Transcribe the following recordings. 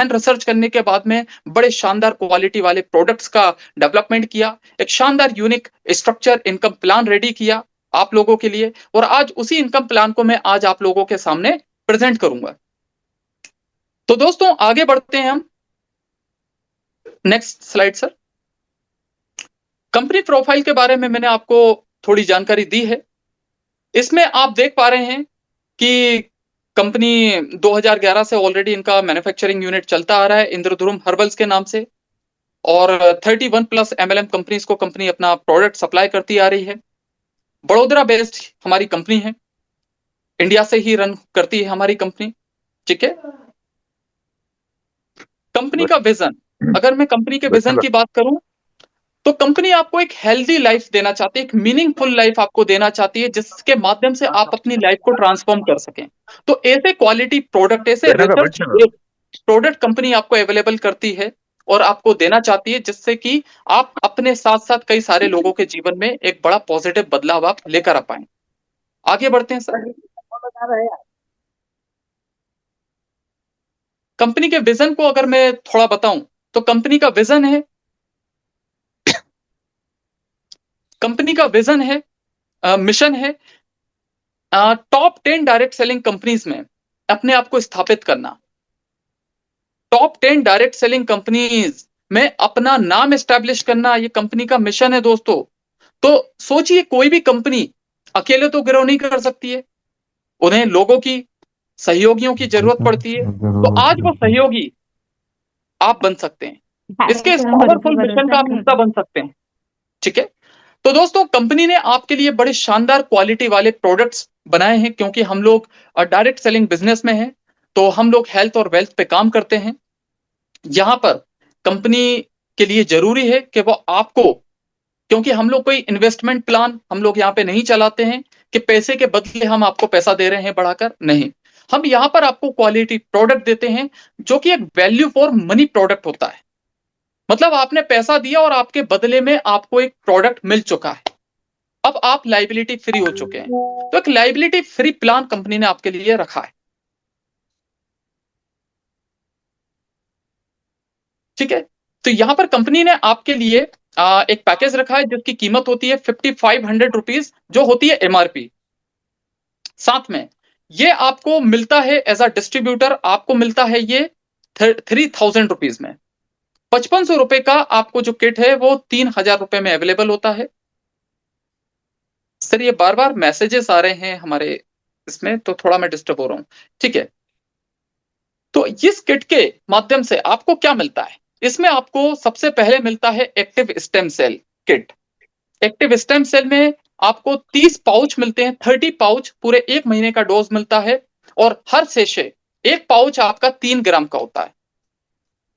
Research करने के बाद में बड़े शानदार क्वालिटी वाले प्रोडक्ट्स का डेवलपमेंट किया, एक शानदार unique structure income plan ready किया आप लोगों के लिए, और आज उसी इनकम प्लान को मैं आज आप लोगों के सामने प्रेजेंट करूंगा। तो दोस्तों आगे बढ़ते हैं हम। Next slide sir. Company profile के बारे में मैंने आपको थोड़ी जानकारी दी है। इसमें आप देख पा रहे हैं कि कंपनी 2011 से ऑलरेडी इनका मैन्युफैक्चरिंग यूनिट चलता आ रहा है इंद्रधुरम हर्बल्स के नाम से, और 31 प्लस एमएलएम कंपनीज को कंपनी अपना प्रोडक्ट सप्लाई करती आ रही है। बड़ोदरा बेस्ड हमारी कंपनी है, इंडिया से ही रन करती है हमारी कंपनी। ठीक है। कंपनी का विजन, अगर मैं कंपनी के विजन की बात करूं तो कंपनी आपको एक हेल्दी लाइफ देना चाहती है, एक मीनिंगफुल लाइफ आपको देना चाहती है, जिसके माध्यम से आप अपनी लाइफ को ट्रांसफॉर्म कर सकें। तो ऐसे क्वालिटी प्रोडक्ट, ऐसे रिसर्च प्रोडक्ट कंपनी आपको अवेलेबल करती है और आपको देना चाहती है, जिससे कि आप अपने साथ साथ कई सारे लोगों के जीवन में एक बड़ा पॉजिटिव बदलाव आप लेकर आ पाए। आगे बढ़ते हैं सर। कंपनी के विजन को अगर मैं थोड़ा बताऊं तो कंपनी का विजन है, कंपनी का विजन है, मिशन है, टॉप 10 डायरेक्ट सेलिंग कंपनीज में अपने आप को स्थापित करना। टॉप 10 डायरेक्ट सेलिंग कंपनीज में अपना नाम एस्टेब्लिश करना, ये कंपनी का मिशन है दोस्तों। तो सोचिए, कोई भी कंपनी अकेले तो ग्रो नहीं कर सकती है, उन्हें लोगों की, सहयोगियों की जरूरत पड़ती है। तो आज वो सहयोगी आप बन सकते हैं, इसके इस पावरफुल मिशन का आप हिस्सा बन सकते हैं। ठीक है। तो दोस्तों कंपनी ने आपके लिए बड़े शानदार क्वालिटी वाले प्रोडक्ट्स बनाए हैं, क्योंकि हम लोग डायरेक्ट सेलिंग बिजनेस में हैं, तो हम लोग हेल्थ और वेल्थ पे काम करते हैं। यहां पर कंपनी के लिए जरूरी है कि वो आपको, क्योंकि हम लोग कोई इन्वेस्टमेंट प्लान हम लोग यहाँ पे नहीं चलाते हैं कि पैसे के बदले हम आपको पैसा दे रहे हैं बढ़ाकर, नहीं। हम यहाँ पर आपको क्वालिटी प्रोडक्ट देते हैं जो कि एक वैल्यू फॉर मनी प्रोडक्ट होता है। मतलब आपने पैसा दिया और आपके बदले में आपको एक प्रोडक्ट मिल चुका है, अब आप लाइबिलिटी फ्री हो चुके हैं। तो एक लाइबिलिटी फ्री प्लान कंपनी ने आपके लिए रखा है। ठीक है। तो यहां पर कंपनी ने आपके लिए एक पैकेज रखा है जिसकी कीमत होती है 5500 रुपीज, जो होती है एमआरपी। साथ में ये आपको मिलता है एज अ डिस्ट्रीब्यूटर, आपको मिलता है ये 3000 रुपीज में। 5500 रुपए का आपको जो किट है वो 3000 रुपए में अवेलेबल होता है। सर ये बार बार मैसेजेस आ रहे हैं हमारे इसमें, तो थोड़ा मैं डिस्टर्ब हो रहा हूं। ठीक है। तो इस किट के माध्यम से आपको क्या मिलता है, इसमें आपको सबसे पहले मिलता है active stem cell kit. Active stem cell में आपको 30 पाउच मिलते हैं, 30 पाउच, पूरे 1 महीने का डोज मिलता है, और हर सेशे एक पाउच आपका 3 ग्राम का होता है।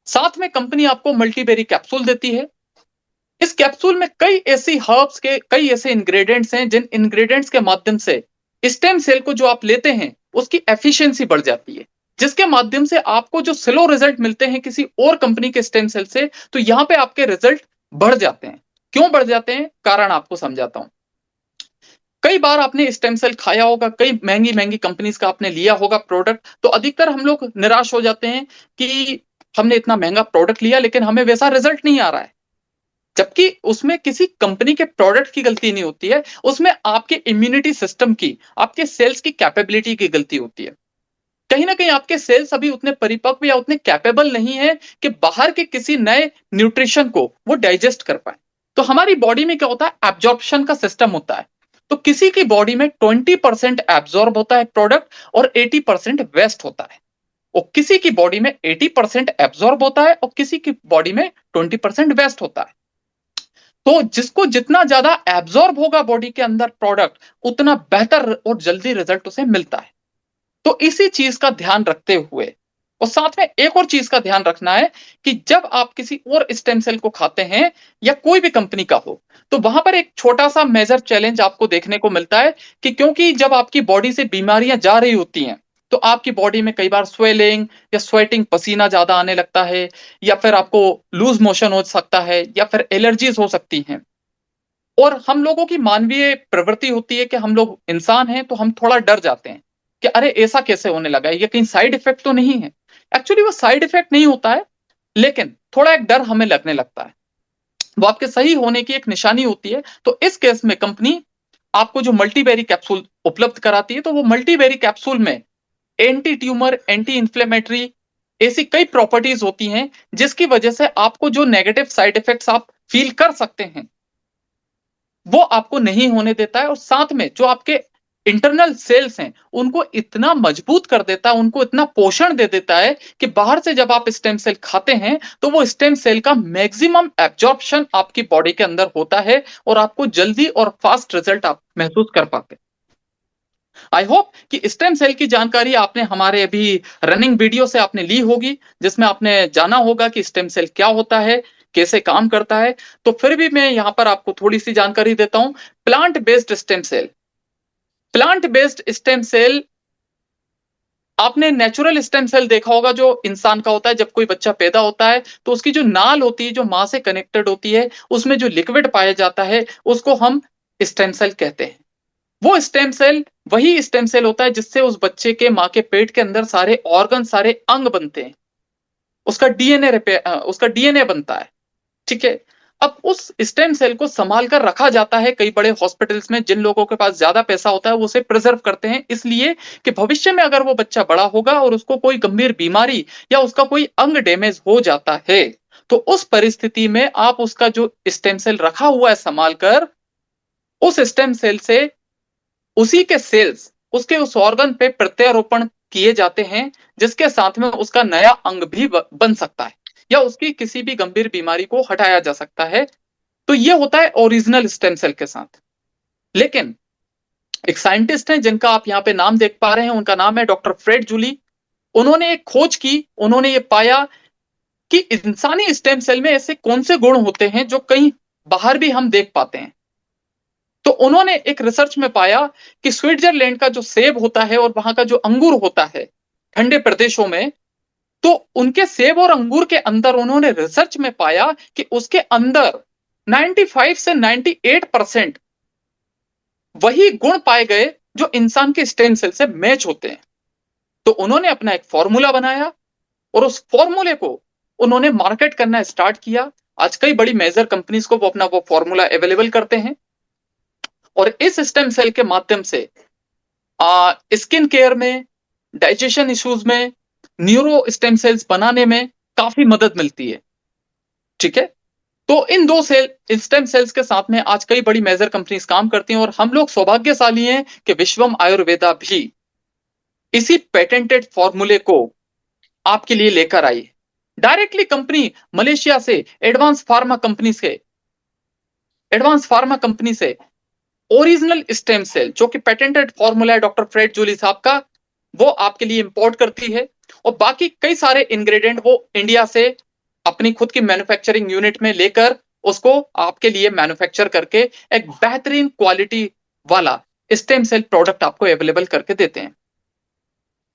साथ में कंपनी आपको मल्टीबेरी कैप्सूल देती है। इस कैप्सूल में कई ऐसी हर्ब्स के, कई ऐसे इंग्रेडिएंट्स हैं जिन इंग्रेडिएंट्स के माध्यम से स्टेम सेल को जो आप लेते हैं उसकी एफिशिएंसी बढ़ जाती है, जिसके माध्यम से आपको जो स्लो रिजल्ट मिलते हैं किसी और कंपनी के स्टेम सेल से, तो यहां पे आपके रिजल्ट बढ़ जाते हैं। क्यों बढ़ जाते हैं, कारण आपको समझाता हूं। कई बार आपने स्टेम सेल खाया होगा, कई महंगी महंगी कंपनीज का आपने लिया होगा प्रोडक्ट, तो अधिकतर हम लोग निराश हो जाते हैं कि हमने इतना महंगा प्रोडक्ट लिया लेकिन हमें वैसा रिजल्ट नहीं आ रहा है। जबकि उसमें किसी कंपनी के प्रोडक्ट की गलती नहीं होती है, उसमें आपके इम्यूनिटी सिस्टम की, आपके सेल्स की कैपेबिलिटी की गलती होती है। कहीं ना कहीं आपके सेल्स अभी उतने परिपक्व या उतने कैपेबल नहीं है कि बाहर के किसी नए न्यूट्रिशन को वो डाइजेस्ट कर पाए। तो हमारी बॉडी में क्या होता है, एब्जॉर्प्शन का सिस्टम होता है। तो किसी की बॉडी में 20% एब्जॉर्ब होता है प्रोडक्ट और 80% वेस्ट होता है, और किसी की बॉडी में 80% एब्जॉर्ब होता है और किसी की बॉडी में 20% वेस्ट होता है। तो जिसको जितना ज्यादा एब्जॉर्ब होगा बॉडी के अंदर प्रोडक्ट, उतना बेहतर और जल्दी रिजल्ट उसे मिलता है। तो इसी चीज का ध्यान रखते हुए, और साथ में एक और चीज का ध्यान रखना है कि जब आप किसी और स्टेम सेल को खाते हैं या कोई भी कंपनी का हो, तो वहां पर एक छोटा सा मेजर चैलेंज आपको देखने को मिलता है कि क्योंकि जब आपकी बॉडी से बीमारियां जा रही होती हैं, तो आपकी बॉडी में कई बार स्वेलिंग या स्वेटिंग, पसीना ज्यादा आने लगता है, या फिर आपको लूज मोशन हो सकता है, या फिर एलर्जीज हो सकती हैं। और हम लोगों की मानवीय प्रवृत्ति होती है कि हम लोग इंसान हैं तो हम थोड़ा डर जाते हैं कि अरे ऐसा कैसे होने लगा है, ये कहीं साइड इफेक्ट तो नहीं है। एक्चुअली वो साइड इफेक्ट नहीं होता है, लेकिन थोड़ा एक डर हमें लगने लगता है, वो आपके सही होने की एक निशानी होती है। तो इस केस में कंपनी आपको जो मल्टीबेरी कैप्सूल उपलब्ध कराती है, तो वो मल्टीबेरी कैप्सूल में एंटी ट्यूमर, एंटी इंफ्लेमेटरी, ऐसी कई प्रॉपर्टीज होती हैं जिसकी वजह से आपको जो नेगेटिव साइड इफेक्ट्स आप फील कर सकते हैं वो आपको नहीं होने देता है, और साथ में जो आपके इंटरनल सेल्स हैं उनको इतना मजबूत कर देता है, उनको इतना पोषण दे देता है कि बाहर से जब आप स्टेम सेल खाते हैं तो वो स्टेम सेल का मैक्सिमम एब्जॉर्प्शन आपकी बॉडी के अंदर होता है और आपको जल्दी और फास्ट रिजल्ट आप महसूस कर पाते हैं। आई होप कि स्टेम सेल की जानकारी आपने हमारे अभी रनिंग वीडियो से आपने ली होगी, जिसमें आपने जाना होगा कि स्टेम सेल क्या होता है, कैसे काम करता है। तो फिर भी मैं यहां पर आपको थोड़ी सी जानकारी देता हूं। Plant based stem cell, plant based stem cell, आपने नेचुरल स्टेम सेल देखा होगा जो इंसान का होता है। जब कोई बच्चा पैदा होता है तो उसकी जो नाल होती है, जो मां से कनेक्टेड होती है, उसमें जो लिक्विड पाया जाता है उसको हम स्टेम सेल कहते हैं। वो स्टेम सेल वही स्टेम सेल होता है जिससे उस बच्चे के मां के पेट के अंदर सारे ऑर्गन, सारे अंग बनते हैं, उसका डीएनए उसका डीएनए बनता है। ठीक है। अब उस स्टेम सेल को संभाल कर रखा जाता है कई बड़े हॉस्पिटल्स में। जिन लोगों के पास ज्यादा पैसा होता है वो उसे प्रिजर्व करते हैं, इसलिए कि भविष्य में अगर वो बच्चा बड़ा होगा और उसको कोई गंभीर बीमारी या उसका कोई अंग डैमेज हो जाता है तो उस परिस्थिति में आप उसका जो स्टेम सेल रखा हुआ है संभाल कर, उस स्टेम सेल से उसी के सेल्स उसके उस ऑर्गन पे प्रत्यारोपण किए जाते हैं, जिसके साथ में उसका नया अंग भी बन सकता है या उसकी किसी भी गंभीर बीमारी को हटाया जा सकता है। तो ये होता है ओरिजिनल स्टेम सेल के साथ। लेकिन एक साइंटिस्ट हैं जिनका आप यहाँ पे नाम देख पा रहे हैं, उनका नाम है डॉक्टर फ्रेड जूली। उन्होंने एक खोज की, उन्होंने ये पाया कि इंसानी स्टेम सेल में ऐसे कौन से गुण होते हैं जो कहीं बाहर भी हम देख पाते हैं। तो उन्होंने एक रिसर्च में पाया कि स्विट्जरलैंड का जो सेब होता है और वहां का जो अंगूर होता है ठंडे प्रदेशों में, तो उनके सेब और अंगूर के अंदर उन्होंने रिसर्च में पाया कि उसके अंदर 95 से 98% वही गुण पाए गए जो इंसान के स्टेम सेल से मैच होते हैं। तो उन्होंने अपना एक फॉर्मूला बनाया और उस फॉर्मूले को उन्होंने मार्केट करना स्टार्ट किया। आज कई बड़ी मेजर कंपनीज को वो अपना वो फॉर्मूला अवेलेबल करते हैं, और इस स्टेम सेल के माध्यम से स्किन केयर में, डाइजेशन इश्यूज में, न्यूरो स्टेम सेल्स बनाने में काफी मदद मिलती है। ठीक है। तो इन दो सेल स्टेम सेल्स के साथ में आज कई बड़ी मेजर कंपनीज काम करती हैं, और हम लोग सौभाग्यशाली हैं कि विश्वम आयुर्वेदा भी इसी पेटेंटेड फॉर्मूले को आपके लिए लेकर आई। डायरेक्टली कंपनी मलेशिया से एडवांस फार्मा कंपनी से ओरिजिनल स्टेम सेल, जो कि पेटेंटेड फॉर्मूला है डॉक्टर फ्रेड जूली साहब का, वो आपके लिए इंपोर्ट करती है। और बाकी कई सारे इंग्रेडिएंट वो इंडिया से अपनी खुद की मैन्युफैक्चरिंग यूनिट में लेकर उसको आपके लिए मैन्युफैक्चर करके एक बेहतरीन क्वालिटी वाला स्टेम सेल प्रोडक्ट आपको अवेलेबल करके देते हैं।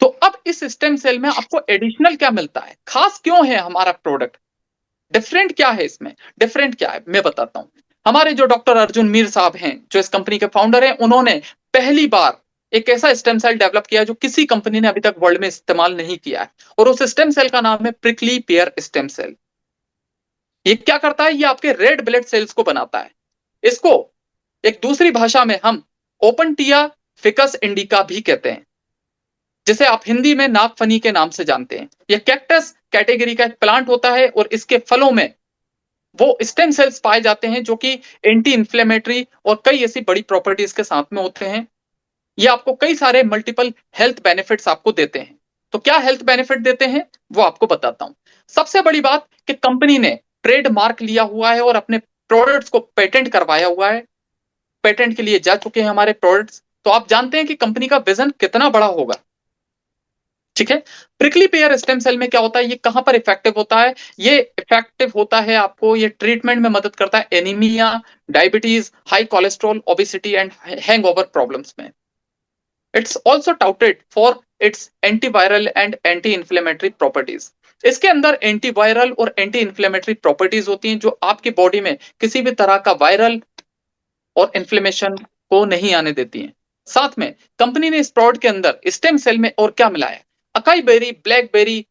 तो अब इस स्टेम सेल में आपको एडिशनल क्या मिलता है, खास क्यों है हमारा प्रोडक्ट, डिफरेंट क्या है इसमें, डिफरेंट क्या है मैं बताता हूं। हमारे जो डॉक्टर अर्जुन मीर साहब हैं, जो इस कंपनी के फाउंडर हैं, उन्होंने पहली बार एक ऐसा स्टेम सेल डेवलप किया जो किसी कंपनी ने अभी तक वर्ल्ड में इस्तेमाल नहीं किया है, और उस स्टेम सेल का नाम है प्रिकली पेयर स्टेम सेल। ये क्या करता है, ये आपके रेड ब्लड सेल्स को बनाता है। इसको एक दूसरी भाषा में हम ओपनटिया फिकस इंडिका भी कहते हैं, जिसे आप हिंदी में नागफनी के नाम से जानते हैं। यह कैक्टस कैटेगरी का एक प्लांट होता है, और इसके फलों में वो स्टेम सेल्स पाए जाते हैं जो कि एंटी इंफ्लेमेटरी और कई ऐसी बड़ी प्रॉपर्टीज के साथ में होते हैं। ये आपको कई सारे मल्टीपल हेल्थ बेनिफिट्स आपको देते हैं। तो क्या हेल्थ बेनिफिट देते हैं वो आपको बताता हूं। सबसे बड़ी बात कि कंपनी ने ट्रेड मार्क लिया हुआ है और अपने प्रोडक्ट्स को पेटेंट करवाया हुआ है। पेटेंट के लिए जा चुके हैं हमारे प्रोडक्ट्स। तो आप जानते हैं कि कंपनी का विजन कितना बड़ा होगा। ठीक है। प्रिकली पेयर स्टेम सेल में क्या होता है, ये कहां पर इफेक्टिव होता है, ये इफेक्टिव होता है आपको, ये ट्रीटमेंट में मदद करता है anaemia, diabetes, high cholesterol, obesity and hangover problems में। It's also touted for its antiviral and anti inflammatory properties. इसके अंदर एंटीवायरल और एंटी इंफ्लेमेटरी प्रॉपर्टीज होती हैं जो आपकी बॉडी में किसी भी तरह का वायरल और इन्फ्लेमेशन को नहीं आने देती हैं। साथ में कंपनी ने इस प्रोडक्ट के अंदर स्टेम सेल में और क्या मिलाया, acai berry, blackberry,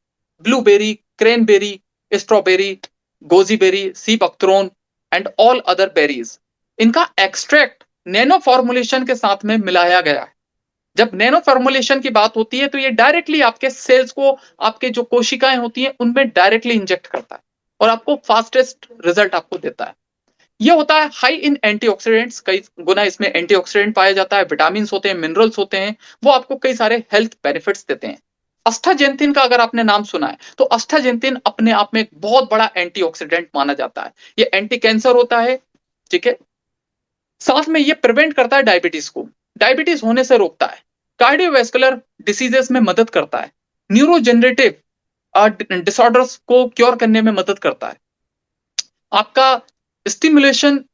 blueberry, cranberry, strawberry, goji berry, sea buckthorn and all other berries, इनका एक्सट्रैक्ट नैनो फॉर्मुलेशन के साथ में मिलाया गया है। जब नैनो फॉर्मुलेशन की बात होती है तो ये डायरेक्टली आपके सेल्स को, आपके जो कोशिकाएं होती हैं उनमें डायरेक्टली इंजेक्ट करता है और आपको फास्टेस्ट रिजल्ट आपको देता है। ये होता है हाई इन एंटीऑक्सीडेंट्स, कई गुना इसमें एंटीऑक्सीडेंट पाया जाता है, विटामिन होते हैं, मिनरल्स होते हैं, वो आपको कई सारे हेल्थ बेनिफिट्स देते हैं। अस्थाजेंथिन का अगर आपने नाम सुना है तो अस्थाजेंथिन अपने आप में एक बहुत बड़ा एंटीऑक्सीडेंट माना जाता है। ये एंटी कैंसर होता है, ठीक है। साथ में ये प्रिवेंट करता है डायबिटीज को, डायबिटीज होने से रोकता है, कार्डियोवैस्कुलर डिसीजेस में मदद करता है, न्यूरोजेनरेटिव डिसऑर्डर्स को क्योर करने में मदद करता है, आपका स्टिमुलेशन,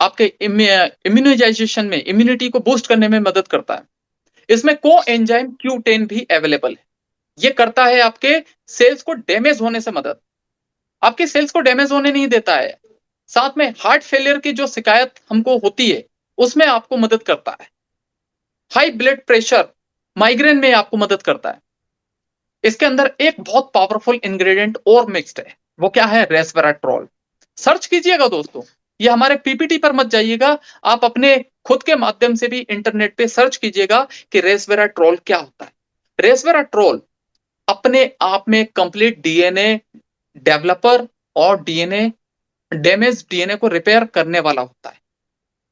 आपके इम्यूनाइजेशन में, इम्यूनिटी को बूस्ट करने में मदद करता है। इसमें को एंजाइम Q10 भी अवेलेबल है। ये करता है आपके सेल्स को डैमेज होने से मदद, आपके सेल्स को डैमेज होने नहीं देता है। साथ में हार्ट फेलियर की जो शिकायत हमको होती है उसमें आपको मदद करता है। हाई ब्लड प्रेशर, माइग्रेन में आपको मदद करता है। इसके अंदर एक बहुत पावरफुल इंग्रेडिएंट और मिक्स्ड है, वो क्या है? रेसवेराट्रोल। सर्च कीजिएगा दोस्तों, ये हमारे पीपीटी पर मत जाइएगा, आप अपने खुद के माध्यम से भी इंटरनेट पे सर्च कीजिएगा कि रेसवेराट्रोल क्या होता है। रेसवेराट्रोल अपने आप में कंप्लीट डीएनए डेवलपर और डीएनए डैमेज डीएनए को रिपेयर करने वाला होता है।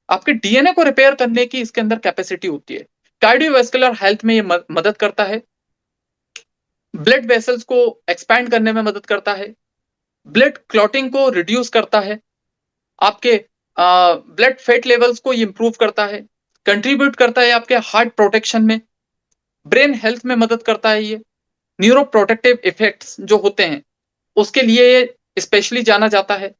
आपके डीएनए को रिपेयर करने की इसके अंदर कैपेसिटी होती है। कार्डियोवैस्कुलर हेल्थ में ये मदद करता है, ब्लड वेसल्स को एक्सपैंड करने में मदद करता है, ब्लड क्लॉटिंग को रिड्यूस करता है, आपके ब्लड फेट लेवल्स को इंप्रूव करता है, कंट्रीब्यूट करता है आपके हार्ट प्रोटेक्शन में, ब्रेन हेल्थ में मदद करता है। ये न्यूरो प्रोटेक्टिव इफेक्ट्स जो होते हैं उसके लिए स्पेशली जाना जाता है।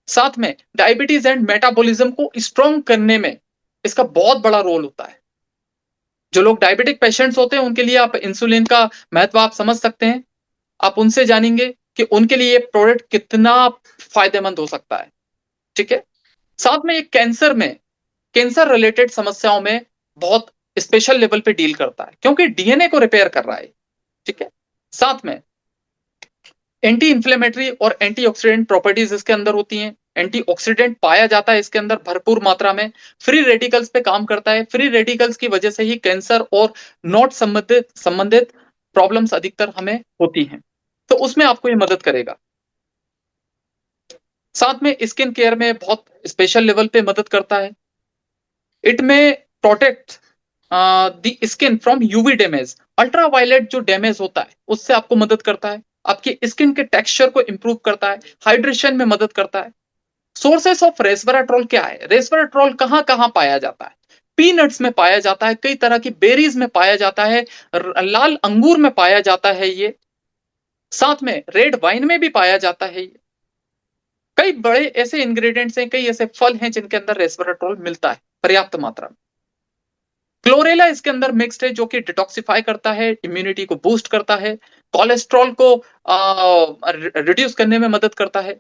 साथ में डायबिटीज एंड मेटाबॉलिज्म को स्ट्रॉन्ग करने में इसका बहुत बड़ा रोल होता है। जो लोग डायबिटिक पेशेंट्स होते हैं उनके लिए आप इंसुलिन का महत्व आप समझ सकते हैं, आप उनसे जानेंगे कि उनके लिए ये प्रोडक्ट कितना फायदेमंद हो सकता है, ठीक है। साथ में ये कैंसर में, कैंसर रिलेटेड समस्याओं में बहुत स्पेशल लेवल पे डील करता है क्योंकि डीएनए को रिपेयर कर रहा है, ठीक है। साथ में एंटी इंफ्लेमेटरी और एंटीऑक्सीडेंट प्रॉपर्टीज इसके अंदर होती हैं, एंटीऑक्सीडेंट पाया जाता है इसके अंदर भरपूर मात्रा में, फ्री रेडिकल्स पे काम करता है, फ्री रेडिकल्स की वजह से ही कैंसर और नॉट संबंधित संबंधित प्रॉब्लम्स अधिकतर हमें होती हैं, तो उसमें आपको ये मदद करेगा। साथ में स्किन केयर में बहुत स्पेशल लेवल पे मदद करता है। इट में protect the skin from UV damage, ultraviolet जो डैमेज होता है उससे आपको मदद करता है, आपकी स्किन के टेक्सचर को इंप्रूव करता है, हाइड्रेशन में मदद करता है। सोर्सेस ऑफ रेसवेराट्रोल क्या है? रेसवेराट्रोल कहां कहां पाया जाता है? पीनट्स में पाया जाता है, कई तरह की बेरीज में पाया जाता है, लाल अंगूर में पाया जाता है ये, साथ में रेड वाइन में भी पाया जाता है ये। कई बड़े ऐसे इंग्रेडिएंट्स हैं, कई ऐसे फल हैं जिनके अंदर रेसवेराट्रोल मिलता है पर्याप्त मात्रा में। क्लोरेला इसके अंदर मिक्स्ड है जो कि डिटॉक्सिफाई करता है, इम्यूनिटी को बूस्ट करता है, कोलेस्ट्रॉल को रिड्यूस करने में मदद करता है,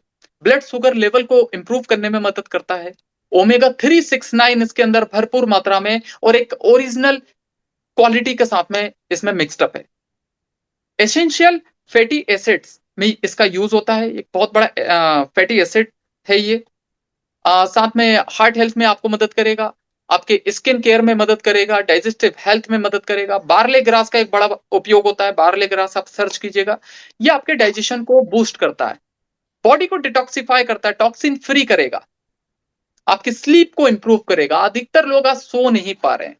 ब्लड शुगर लेवल को इंप्रूव करने में मदद करता है, ओमेगा 369 इसके अंदर भरपूर मात्रा में और एक ओरिजिनल क्वालिटी के साथ में इसमें मिक्स्ड अप है। एसेंशियल फैटी एसिड्स में इसका यूज होता है, एक बहुत बड़ा फैटी एसिड है ये। साथ में हार्ट हेल्थ में आपको मदद करेगा, आपके स्किन केयर में मदद करेगा, डाइजेस्टिव हेल्थ में मदद करेगा। बार्ले ग्रास का एक बड़ा उपयोग होता है, बार्ले ग्रास आप सर्च कीजिएगा, ये आपके डाइजेशन को बूस्ट करता है, बॉडी को डिटॉक्सिफाई करता है, टॉक्सिन फ्री करेगा, आपकी स्लीप को इंप्रूव करेगा। अधिकतर लोग आज सो नहीं पा रहे हैं,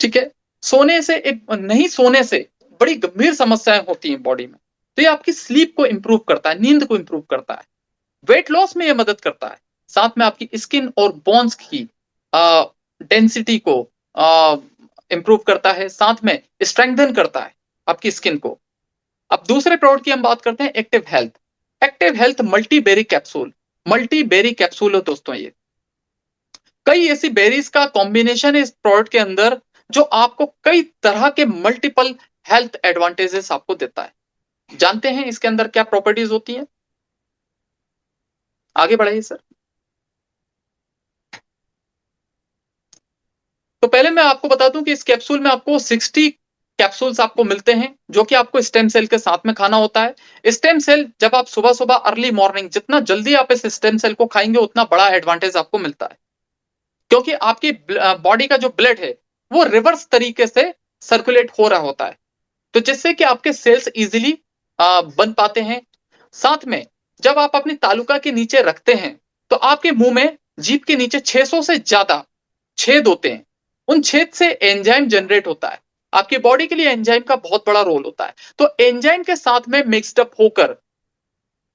ठीक है। सोने से एक नहीं सोने से बड़ी गंभीर समस्याएं होती हैं बॉडी में, तो ये आपकी स्लीप को इंप्रूव करता है, नींद को इंप्रूव करता है, वेट लॉस में ये मदद करता है, साथ में आपकी स्किन और बोन्स की डेंसिटी को इंप्रूव करता है, साथ में स्ट्रेंथन करता है आपकी स्किन को। अब दूसरे प्रोडक्ट की हम बात करते हैं, active health. Active health multi berry capsule, multi berry capsule है दोस्तों। ये कई ऐसी बेरीज का कॉम्बिनेशन है इस प्रोडक्ट के अंदर जो आपको कई तरह के मल्टीपल हेल्थ एडवांटेजेस आपको देता है। जानते हैं इसके अंदर क्या प्रॉपर्टीज होती हैं? आगे बढ़ाइए सर। तो पहले मैं आपको बता दूं कि इस कैप्सूल में आपको 60 कैप्सूल्स आपको मिलते हैं जो कि आपको स्टेम सेल के साथ में खाना होता है। स्टेम सेल जब आप सुबह सुबह अर्ली मॉर्निंग, जितना जल्दी आप इस स्टेम सेल को खाएंगे उतना बड़ा एडवांटेज आपको मिलता है, क्योंकि आपकी बॉडी का जो ब्लड है वो रिवर्स तरीके से सर्कुलेट हो रहा होता है, तो जिससे कि आपके सेल्स इजीली बन पाते हैं। साथ में जब आप अपनी तालुका के नीचे रखते हैं तो आपके मुंह में, जीभ के नीचे 600 से ज्यादा छेद होते हैं। उन छेद से एंजाइम जनरेट होता है। आपकी बॉडी के लिए एंजाइम का बहुत बड़ा रोल होता है। तो एंजाइम के साथ में मिक्सड अप होकर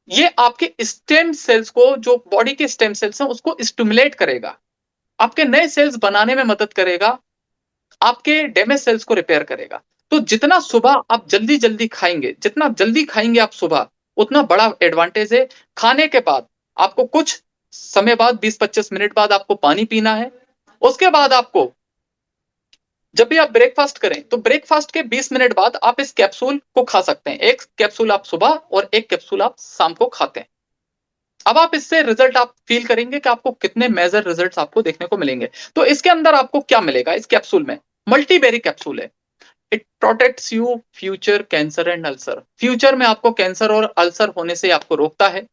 ये आपके स्टेम सेल्स को, जो बॉडी के स्टेम सेल्स हैं, उसको स्टिमुलेट करेगा, आपके नए सेल्स बनाने में मदद करेगा, आपके डैमेज सेल्स को रिपेयर करेगा। तो जितना सुबह आप जल्दी जल्दी खाएंगे, जितना जल्दी खाएंगे आप सुबह, उतना बड़ा एडवांटेज है। खाने के बाद आपको कुछ समय बाद, 20-25 मिनट बाद आपको पानी पीना है। उसके बाद आपको, जब भी आप ब्रेकफास्ट करें तो ब्रेकफास्ट के 20 मिनट बाद आप इस कैप्सूल को खा सकते हैं। एक कैप्सूल आप सुबह और एक कैप्सूल आप शाम को खाते हैं। अब आप इससे रिजल्ट आप फील करेंगे कि आपको कितने मेजर रिजल्ट्स आपको देखने को मिलेंगे। तो इसके अंदर आपको क्या मिलेगा इस कैप्सूल में? मल्टीबेरी कैप्सूल है। It protects you future cancer and ulcer. Future में आपको कैंसर और अल्सर होने से आपको रोकता है।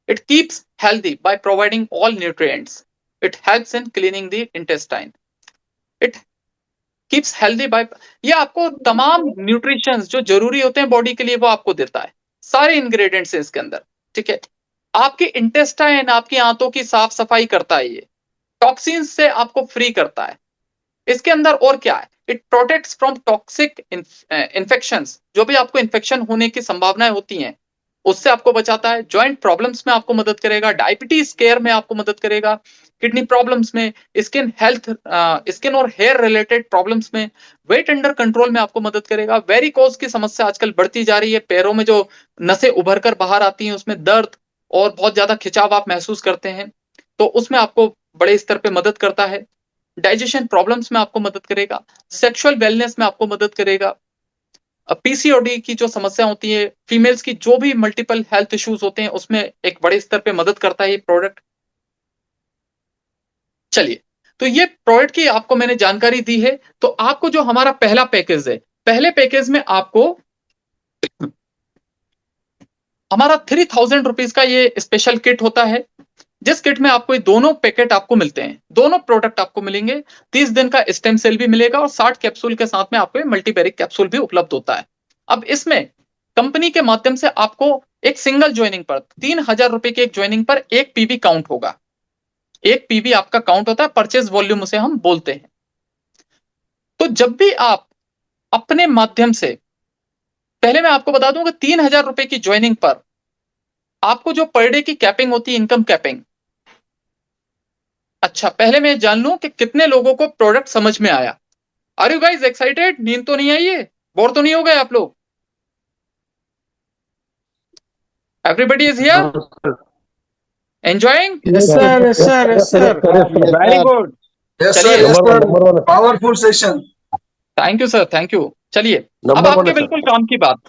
It keeps healthy by providing all nutrients. It helps in cleaning the intestine. It keeps healthy by, ये आपको तमाम न्यूट्रिशंस जो जरूरी होते हैं बॉडी के लिए वो आपको देता है। सारे इंग्रेडिएंट्स हैं इसके अंदर, ठीक है। आपके इंटेस्टाइन, आपकी आंतों की साफ सफाई करता है, ये टॉक्सिन्स से आपको फ्री करता है। इसके अंदर और क्या है? It protects from toxic infections. जो भी आपको इन्फेक्शन होने की संभावनाएं होती हैं उससे आपको बचाता है। जॉइंट प्रॉब्लम्स में आपको मदद करेगा, डायबिटीज केयर में आपको मदद करेगा, किडनी प्रॉब्लम्स में, स्किन हेल्थ, स्किन और हेयर रिलेटेड प्रॉब्लम्स में, वेट अंडर कंट्रोल में आपको मदद करेगा। वेरिकोज की समस्या आजकल बढ़ती जा रही है, पैरों में जो नसें उभर कर बाहर आती हैं उसमें दर्द और बहुत ज्यादा खिंचाव आप महसूस करते हैं, तो उसमें आपको बड़े स्तर पे मदद करता है। डाइजेशन प्रॉब्लम्स में आपको मदद करेगा, सेक्सुअल वेलनेस में आपको मदद करेगा। पीसीओडी की जो समस्या होती है, फीमेल्स की जो भी मल्टीपल हेल्थ इश्यूज होते हैं उसमें एक बड़े स्तर पे मदद करता है ये प्रोडक्ट। चलिए, तो ये प्रोडक्ट की आपको मैंने जानकारी दी है। तो आपको जो हमारा पहला पैकेज है, पहले पैकेज में आपको हमारा 3000 रुपीज का ये स्पेशल किट होता है, जिस किट में आपको ये दोनों पैकेट आपको मिलते हैं, दोनों प्रोडक्ट आपको मिलेंगे। 30 दिन का स्टेम सेल भी मिलेगा और 60 कैप्सूल के साथ में आपको मल्टीबेरिक कैप्सूल भी उपलब्ध होता है। अब इसमें कंपनी के माध्यम से आपको एक सिंगल ज्वाइनिंग पर 3000 रुपए की एक ज्वाइनिंग पर एक पीवी काउंट होगा। एक पीवी आपका काउंट होता है, परचेज वॉल्यूम उसे हम बोलते हैं। तो जब भी आप अपने माध्यम से, पहले मैं आपको बता दूं कि 3000 रुपए की ज्वाइनिंग पर आपको जो पर डे की कैपिंग होती है, इनकम कैपिंग। अच्छा, पहले मैं जान लूं कि कितने लोगों को प्रोडक्ट समझ में आया। Are you guys excited? नींद तो नहीं आई है? बोर तो नहीं हो गए आप लोग? Everybody is here enjoying? Yes, sir. Yes, sir. Yes, sir. Very good. Yes, चलिए, sir. Yes, sir. Number one. Powerful session. Thank you sir, thank you. चलिए, अब Number one आपके है, sir. बिल्कुल काम की बात,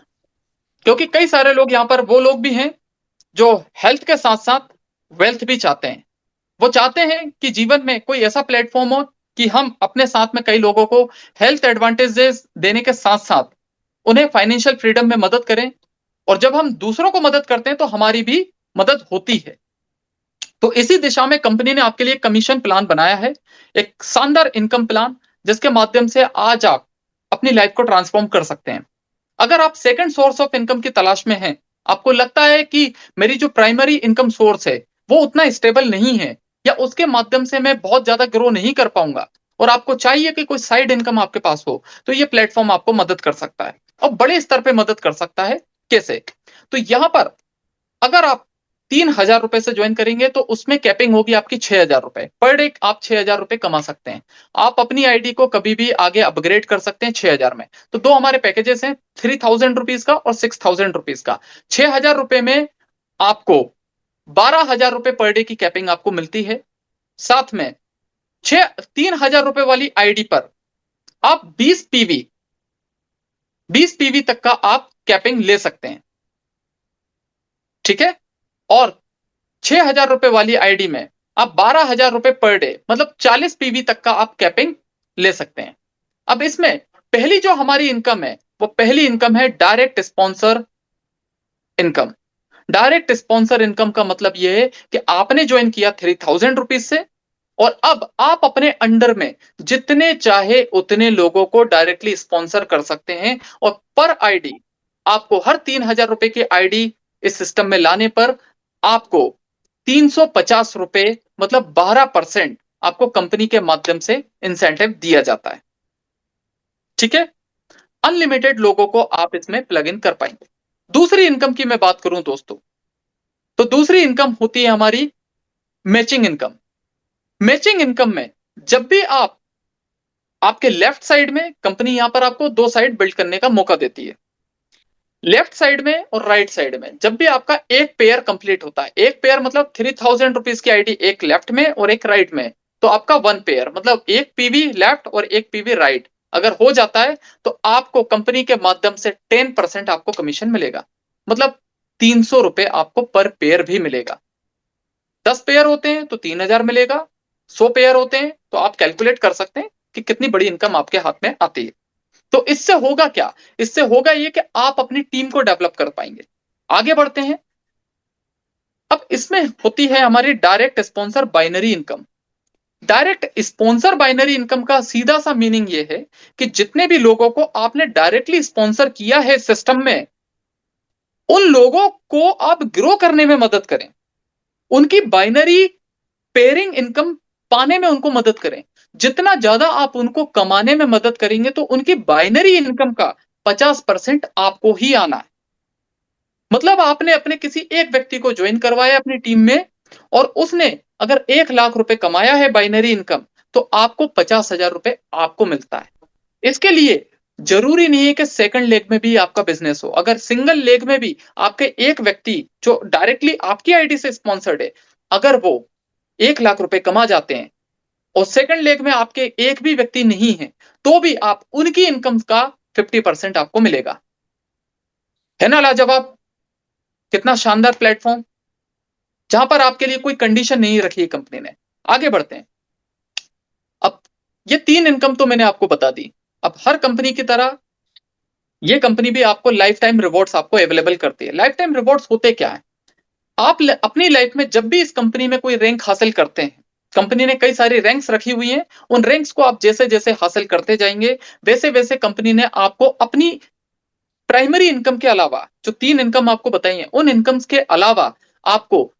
क्योंकि कई सारे लोग यहाँ पर वो लोग भी हैं जो हेल्थ के साथ साथ वेल्थ भी चाहते हैं। वो चाहते हैं कि जीवन में कोई ऐसा प्लेटफॉर्म हो कि हम अपने साथ में कई लोगों को हेल्थ एडवांटेजेस देने के साथ साथ उन्हें फाइनेंशियल फ्रीडम में मदद करें। और जब हम दूसरों को मदद करते हैं तो हमारी भी मदद होती है। तो इसी दिशा में कंपनी ने आपके लिए कमीशन प्लान बनाया है, एक शानदार इनकम प्लान, जिसके माध्यम से आज आप अपनी लाइफ को ट्रांसफॉर्म कर सकते हैं। अगर आप सेकंड सोर्स ऑफ इनकम की तलाश में हैं, आपको लगता है कि मेरी जो प्राइमरी इनकम सोर्स है वो उतना स्टेबल नहीं है, या उसके माध्यम से मैं बहुत ज्यादा ग्रो नहीं कर पाऊंगा, और आपको चाहिए कि कोई साइड इनकम आपके पास हो, तो ये प्लेटफॉर्म आपको मदद कर सकता है और बड़े स्तर पे मदद कर सकता है। कैसे? तो यहां पर अगर आप 3000 रुपए से ज्वाइन करेंगे तो उसमें कैपिंग होगी आपकी 6000 रुपए पर डे। आप 6000 रुपए कमा सकते हैं। आप अपनी आईडी को कभी भी आगे अपग्रेड कर सकते हैं 6000 में। तो दो हमारे पैकेजेस हैं, 3000 रुपीज का और 6000 रुपीज का। 6000 रुपए में आपको 12000 रुपए पर डे की कैपिंग आपको मिलती है। साथ में 3000 रुपए वाली आईडी पर आप 20 पीवी तक का आप कैपिंग ले सकते हैं, ठीक है। और 6000 रुपए वाली आईडी में आप 12000 रुपए पर डे, मतलब 40 पीवी तक का आप कैपिंग ले सकते हैं। अब इसमें पहली जो हमारी इनकम है वो पहली इनकम है direct sponsor income. Direct sponsor income का मतलब यह है कि आपने ज्वाइन किया 3000 रुपीज से, और अब आप अपने अंडर में जितने चाहे उतने लोगों को डायरेक्टली स्पॉन्सर कर सकते हैं, और पर आईडी आपको हर 3000 रुपए की आईडी इस सिस्टम में लाने पर आपको 350 रुपए मतलब 12% आपको कंपनी के माध्यम से इंसेंटिव दिया जाता है। ठीक है, अनलिमिटेड लोगों को आप इसमें प्लग इन कर पाएंगे। दूसरी इनकम की मैं बात करूं दोस्तों, तो दूसरी इनकम होती है हमारी मैचिंग इनकम। मैचिंग इनकम में जब भी आप आपके लेफ्ट साइड में, कंपनी यहां पर आपको दो साइड बिल्ड करने का मौका देती है, लेफ्ट साइड में और राइट साइड में। जब भी आपका एक पेयर कंप्लीट होता है, एक पेयर मतलब 3000 रुपीज की आईडी एक लेफ्ट में और एक राइट में, तो आपका वन पेयर मतलब एक पीवी लेफ्ट और एक पीवी राइट अगर हो जाता है, तो आपको कंपनी के माध्यम से 10% आपको कमीशन मिलेगा, मतलब 300 रुपए आपको पर पेयर भी मिलेगा। 10 पेयर होते हैं तो 3000 मिलेगा, 100 पेयर होते हैं तो आप कैलकुलेट कर सकते हैं कि कितनी बड़ी इनकम आपके हाथ में आती है। तो इससे होगा क्या, इससे होगा ये कि आप अपनी टीम को डेवलप कर पाएंगे। आगे बढ़ते हैं। अब इसमें होती है हमारी direct sponsor binary income. Direct sponsor binary income का सीधा सा मीनिंग ये है कि जितने भी लोगों को आपने डायरेक्टली स्पॉन्सर किया है सिस्टम में, उन लोगों को आप ग्रो करने में मदद करें, उनकी बाइनरी पेयरिंग इनकम पाने में उनको मदद करें। जितना ज्यादा आप उनको कमाने में मदद करेंगे, तो उनकी बाइनरी इनकम का 50% आपको ही आना है। मतलब आपने अपने किसी एक व्यक्ति को ज्वाइन करवाया अपनी टीम में, और उसने अगर 1 लाख रुपए कमाया है बाइनरी इनकम, तो आपको 50,000 रुपए आपको मिलता है। इसके लिए जरूरी नहीं है कि सेकंड लेग में भी आपका बिजनेस हो। अगर सिंगल लेग में भी आपके एक व्यक्ति जो डायरेक्टली आपकी आईडी से स्पॉन्सर्ड है, अगर वो 1 लाख रुपए कमा जाते हैं, और सेकंड लेग में आपके एक भी व्यक्ति नहीं है, तो भी आप उनकी इनकम का 50% आपको मिलेगा। है ना लाजवाब, कितना शानदार प्लेटफॉर्म, जहां पर आपके लिए कोई कंडीशन नहीं रखी है कंपनी ने। आगे बढ़ते हैं। अब ये 3 इनकम तो मैंने आपको बता दी। अब हर कंपनी की तरह ये कंपनी भी आपको लाइफ टाइम रिवॉर्ड्स आपको अवेलेबल करती है। लाइफ टाइम रिवॉर्ड्स होते क्या है, आप अपनी लाइफ में जब भी इस कंपनी में कोई रैंक हासिल करते हैं, कंपनी ने कई सारी रैंक्स रखी हुई हैं, उन रैंक्स को आप जैसे जैसे हासिल करते जाएंगे, वैसे वैसे कंपनी ने आपको अपनी प्राइमरी इनकम के अलावा, जो 3 इनकम आपको बताई हैं, उन इनकम्स के अलावा आपको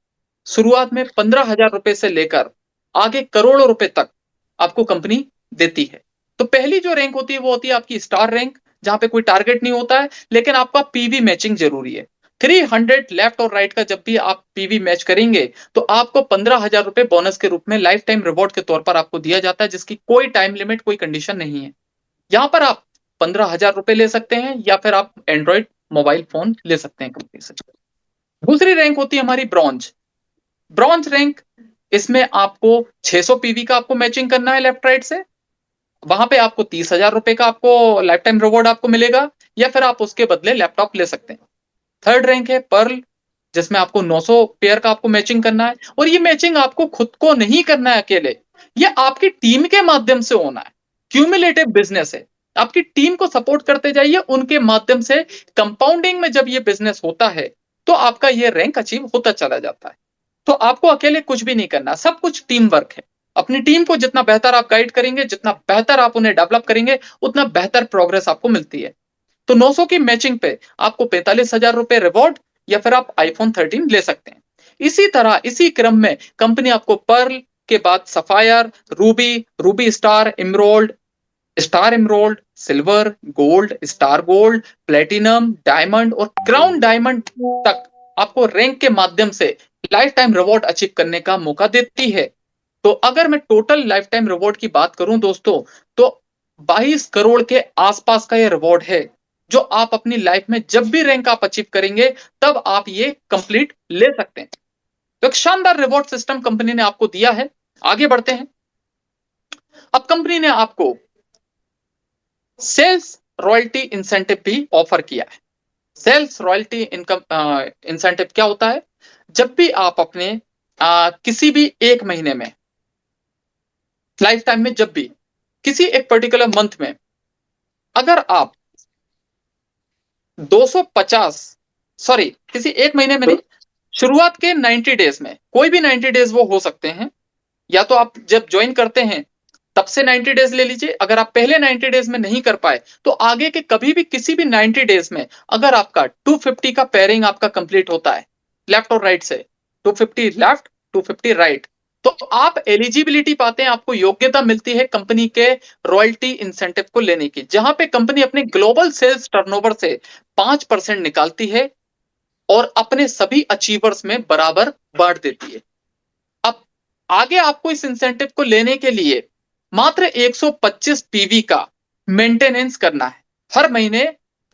शुरुआत में 15,000 रुपए से लेकर आगे करोड़ों रुपए तक आपको कंपनी देती है। तो पहली जो रैंक होती है वो होती है आपकी स्टार रैंक, जहां पे कोई टारगेट नहीं होता है, लेकिन आपका पीवी मैचिंग जरूरी है। 300 लेफ्ट और राइट का जब भी आप पीवी मैच करेंगे, तो आपको 15,000 रुपए बोनस के रूप में लाइफ टाइम रिवॉर्ड के तौर पर आपको दिया जाता है, जिसकी कोई टाइम लिमिट कोई कंडीशन नहीं है। यहां पर आप 15,000 रुपए ले सकते हैं, या फिर आप एंड्रॉइड मोबाइल फोन ले सकते हैं कंपनी से। दूसरी रैंक होती है हमारी ब्रॉन्ज। ब्रॉन्ज रैंक, इसमें आपको 600 पीवी का आपको मैचिंग करना है लेफ्ट राइट से, वहां पे आपको 30,000 रुपए का आपको लाइफ टाइम रिवॉर्ड आपको मिलेगा, या फिर आप उसके बदले लैपटॉप ले सकते हैं। थर्ड रैंक है पर्ल, जिसमें आपको 900 पेयर का आपको मैचिंग करना है, और ये मैचिंग आपको खुद को नहीं करना है अकेले, ये आपकी टीम के माध्यम से होना है। क्यूमुलेटिव बिजनेस है, आपकी टीम को सपोर्ट करते जाइए, उनके माध्यम से कंपाउंडिंग में जब ये बिजनेस होता है, तो आपका ये रैंक अचीव होता चला जाता है। तो आपको अकेले कुछ भी नहीं करना, सब कुछ टीम वर्क है। अपनी टीम को जितना बेहतर आप गाइड करेंगे, जितना बेहतर आप उन्हें डेवलप करेंगे, उतना बेहतर प्रोग्रेस आपको मिलती है। तो 900 की मैचिंग पे आपको 45,000 रुपए रिवॉर्ड, या फिर आप आईफोन 13 ले सकते हैं। इसी तरह इसी क्रम में कंपनी आपको पर्ल के बाद sapphire, ruby, ruby star, emerald, star emerald, silver, gold, star gold, platinum, diamond और क्राउन डायमंड तक आपको रैंक के माध्यम से लाइफ टाइम रिवॉर्ड अचीव करने का मौका देती है। तो अगर मैं टोटल लाइफ टाइम रिवॉर्ड की बात करूं दोस्तों, तो 22 करोड़ के आसपास का ये रिवॉर्ड है, जो आप अपनी लाइफ में जब भी रैंक आप अचीव करेंगे, तब आप ये कंप्लीट ले सकते हैं। तो एक शानदार रिवॉर्ड सिस्टम कंपनी ने आपको दिया है। आगे बढ़ते हैं। अब कंपनी ने आपको सेल्स रॉयल्टी इंसेंटिव भी ऑफर किया है। सेल्स रॉयल्टी इनकम इंसेंटिव क्या होता है, जब भी आप अपने किसी भी एक महीने में, लाइफ टाइम में, जब भी किसी एक पर्टिकुलर मंथ में अगर आप 250 सॉरी किसी एक महीने में नहीं, शुरुआत के 90 डेज में, कोई भी 90 डेज वो हो सकते हैं, या तो आप जब ज्वाइन करते हैं तब से 90 डेज ले लीजिए। अगर आप पहले 90 डेज में नहीं कर पाए तो आगे के कभी भी किसी भी 90 डेज में अगर आपका 250 का पेयरिंग आपका कंप्लीट होता है लेफ्ट और राइट से, 250 लेफ्ट 250 राइट, तो आप एलिजिबिलिटी पाते हैं, आपको योग्यता मिलती है कंपनी के रॉयल्टी इंसेंटिव को लेने की, जहां पे कंपनी अपने ग्लोबल सेल्स टर्नओवर से 5% निकालती है और अपने सभी अचीवर्स में बराबर बांट देती है। अब आगे आपको इस इंसेंटिव को लेने के लिए मात्र 125 पीवी का मेंटेनेंस करना है हर महीने,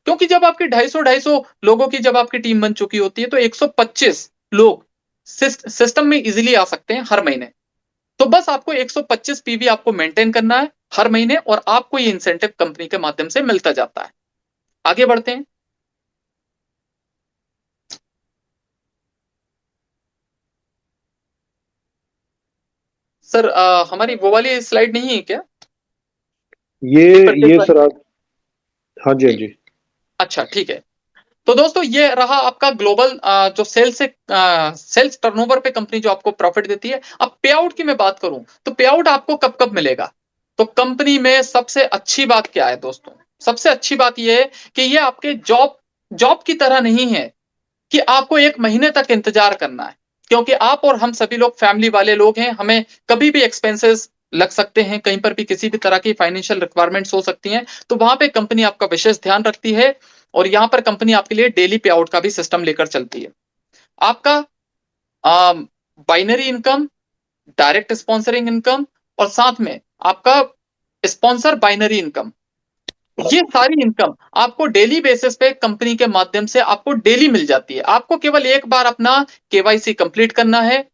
क्योंकि जब आपकी 250 लोगों की जब आपकी टीम बन चुकी होती है तो 125 लोग सिस्टम में इजीली आ सकते हैं हर महीने। तो बस आपको 125 पीवी आपको मेंटेन करना है हर महीने और आपको ये इंसेंटिव कंपनी के माध्यम से मिलता जाता है। आगे बढ़ते हैं। सर हमारी वो वाली स्लाइड नहीं है क्या? ये सर आप, हाँ जी हाँ जी। अच्छा ठीक है। तो दोस्तों ये रहा आपका ग्लोबल जो सेल्स टर्नओवर पे कंपनी जो आपको प्रॉफिट देती है। अब पे आउट की मैं बात करूं तो पे आउट आपको कब कब मिलेगा? तो कंपनी में सबसे अच्छी बात क्या है दोस्तों? सबसे अच्छी बात यह है कि ये आपके जॉब जॉब की तरह नहीं है कि आपको एक महीने तक इंतजार करना है, क्योंकि आप और हम सभी लोग फैमिली वाले लोग हैं, हमें कभी भी एक्सपेंसेस लग सकते हैं, कहीं पर भी किसी भी तरह की फाइनेंशियल रिक्वायरमेंट्स हो सकती हैं, तो वहां पे कंपनी आपका विशेष ध्यान रखती है और यहां पर कंपनी आपके लिए डेली पे आउट का भी सिस्टम लेकर चलती है। आपका binary income, direct sponsoring income और साथ में आपका स्पॉन्सर बाइनरी इनकम, ये सारी इनकम आपको डेली बेसिस पे कंपनी के माध्यम से आपको डेली मिल जाती है। आपको केवल एक बार अपना केवाईसी कंप्लीट करना है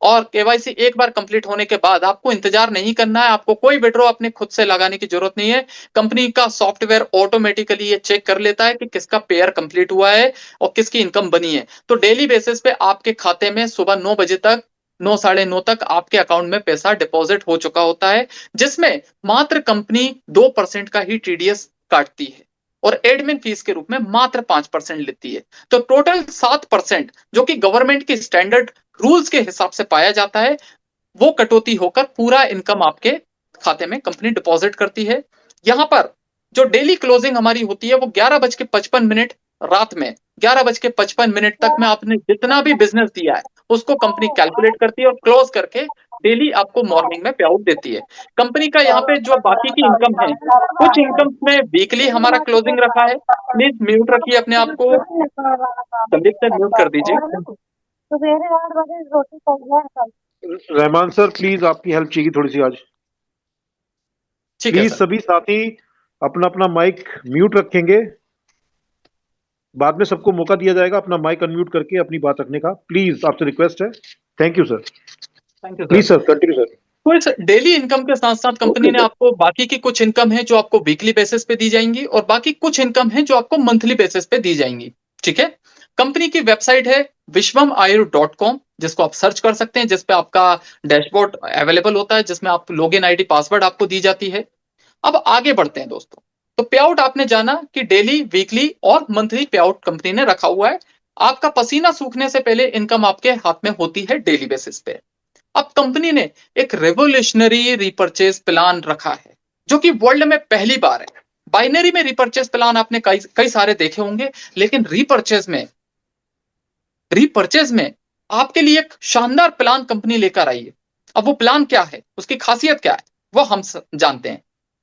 और केवाईसी एक बार कंप्लीट होने के बाद आपको इंतजार नहीं करना है, आपको कोई विड्रॉ अपने खुद से लगाने की जरूरत नहीं है। कंपनी का सॉफ्टवेयर ऑटोमेटिकली ये चेक कर लेता है कि किसका पेयर कंप्लीट हुआ है और किसकी इनकम बनी है। तो डेली बेसिस पे आपके खाते में सुबह 9 बजे तक, 9 साढ़े 9 तक आपके अकाउंट में पैसा डिपॉजिट हो चुका होता है, जिसमें मात्र कंपनी 2% का ही टीडीएस काटती है और एडमिन फीस के रूप में मात्र 5% लेती है। तो टोटल 7% जो कि गवर्नमेंट की स्टैंडर्ड रूल्स के हिसाब से पाया जाता है, वो कटौती होकर पूरा इनकम आपके खाते में कंपनी डिपॉजिट करती है। यहां पर जो डेली क्लोजिंग हमारी होती है वो 11:55 रात में, 11:55 तक में आपने जितना भी बिजनेस दिया है उसको कंपनी कैलकुलेट करती है और क्लोज करके डेली आपको मॉर्निंग में पे आउट देती है। कंपनी का यहाँ पे जो बाकी की इनकम है, कुछ इनकम में वीकली हमारा क्लोजिंग रखा है। प्लीज म्यूट रखिए अपने आप को, संदीप से म्यूट कर दीजिए। रहमान सर प्लीज आपकी हेल्प चाहिए थोड़ी सी आज। ठीक है प्लीज सर। सभी साथी अपना अपना माइक म्यूट रखेंगे, बाद में सबको मौका दिया जाएगा अपना माइक अनम्यूट करके अपनी बात रखने का। प्लीज आपसे रिक्वेस्ट है। Thank you sir. Thank you please sir. Sir continue sir. तो इस डेली इनकम के साथ साथ कंपनी ने आपको बाकी की कुछ इनकम है जो आपको वीकली बेसिस पे दी जाएंगी और बाकी कुछ इनकम है जो आपको मंथली बेसिस पे दी जाएंगी। ठीक है। कंपनी की वेबसाइट है vishwamayu.com, जिसको आप सर्च कर सकते हैं, जिसपे आपका डैशबोर्ड अवेलेबल होता है, जिसमें आप लॉगिन आईडी पासवर्ड आपको दी जाती है। अब आगे बढ़ते हैं दोस्तों। तो पे आउट आपने जाना कि डेली, वीकली और मंथली पे आउट कंपनी ने रखा हुआ है। आपका पसीना सूखने से पहले इनकम आपके हाथ में होती है डेली बेसिस पे। अब कंपनी ने एक रेवोल्यूशनरी रिपर्चेज प्लान रखा है जो कि वर्ल्ड में पहली बार है। बाइनरी में रिपर्चेज प्लान आपने कई कई सारे देखे होंगे, लेकिन रिपर्चेज में आपके लिए एक शानदार प्लान कंपनी लेकर आई है। अब वो प्लान क्या है, उसकी खासियत क्या है, वो हम जानते हैं।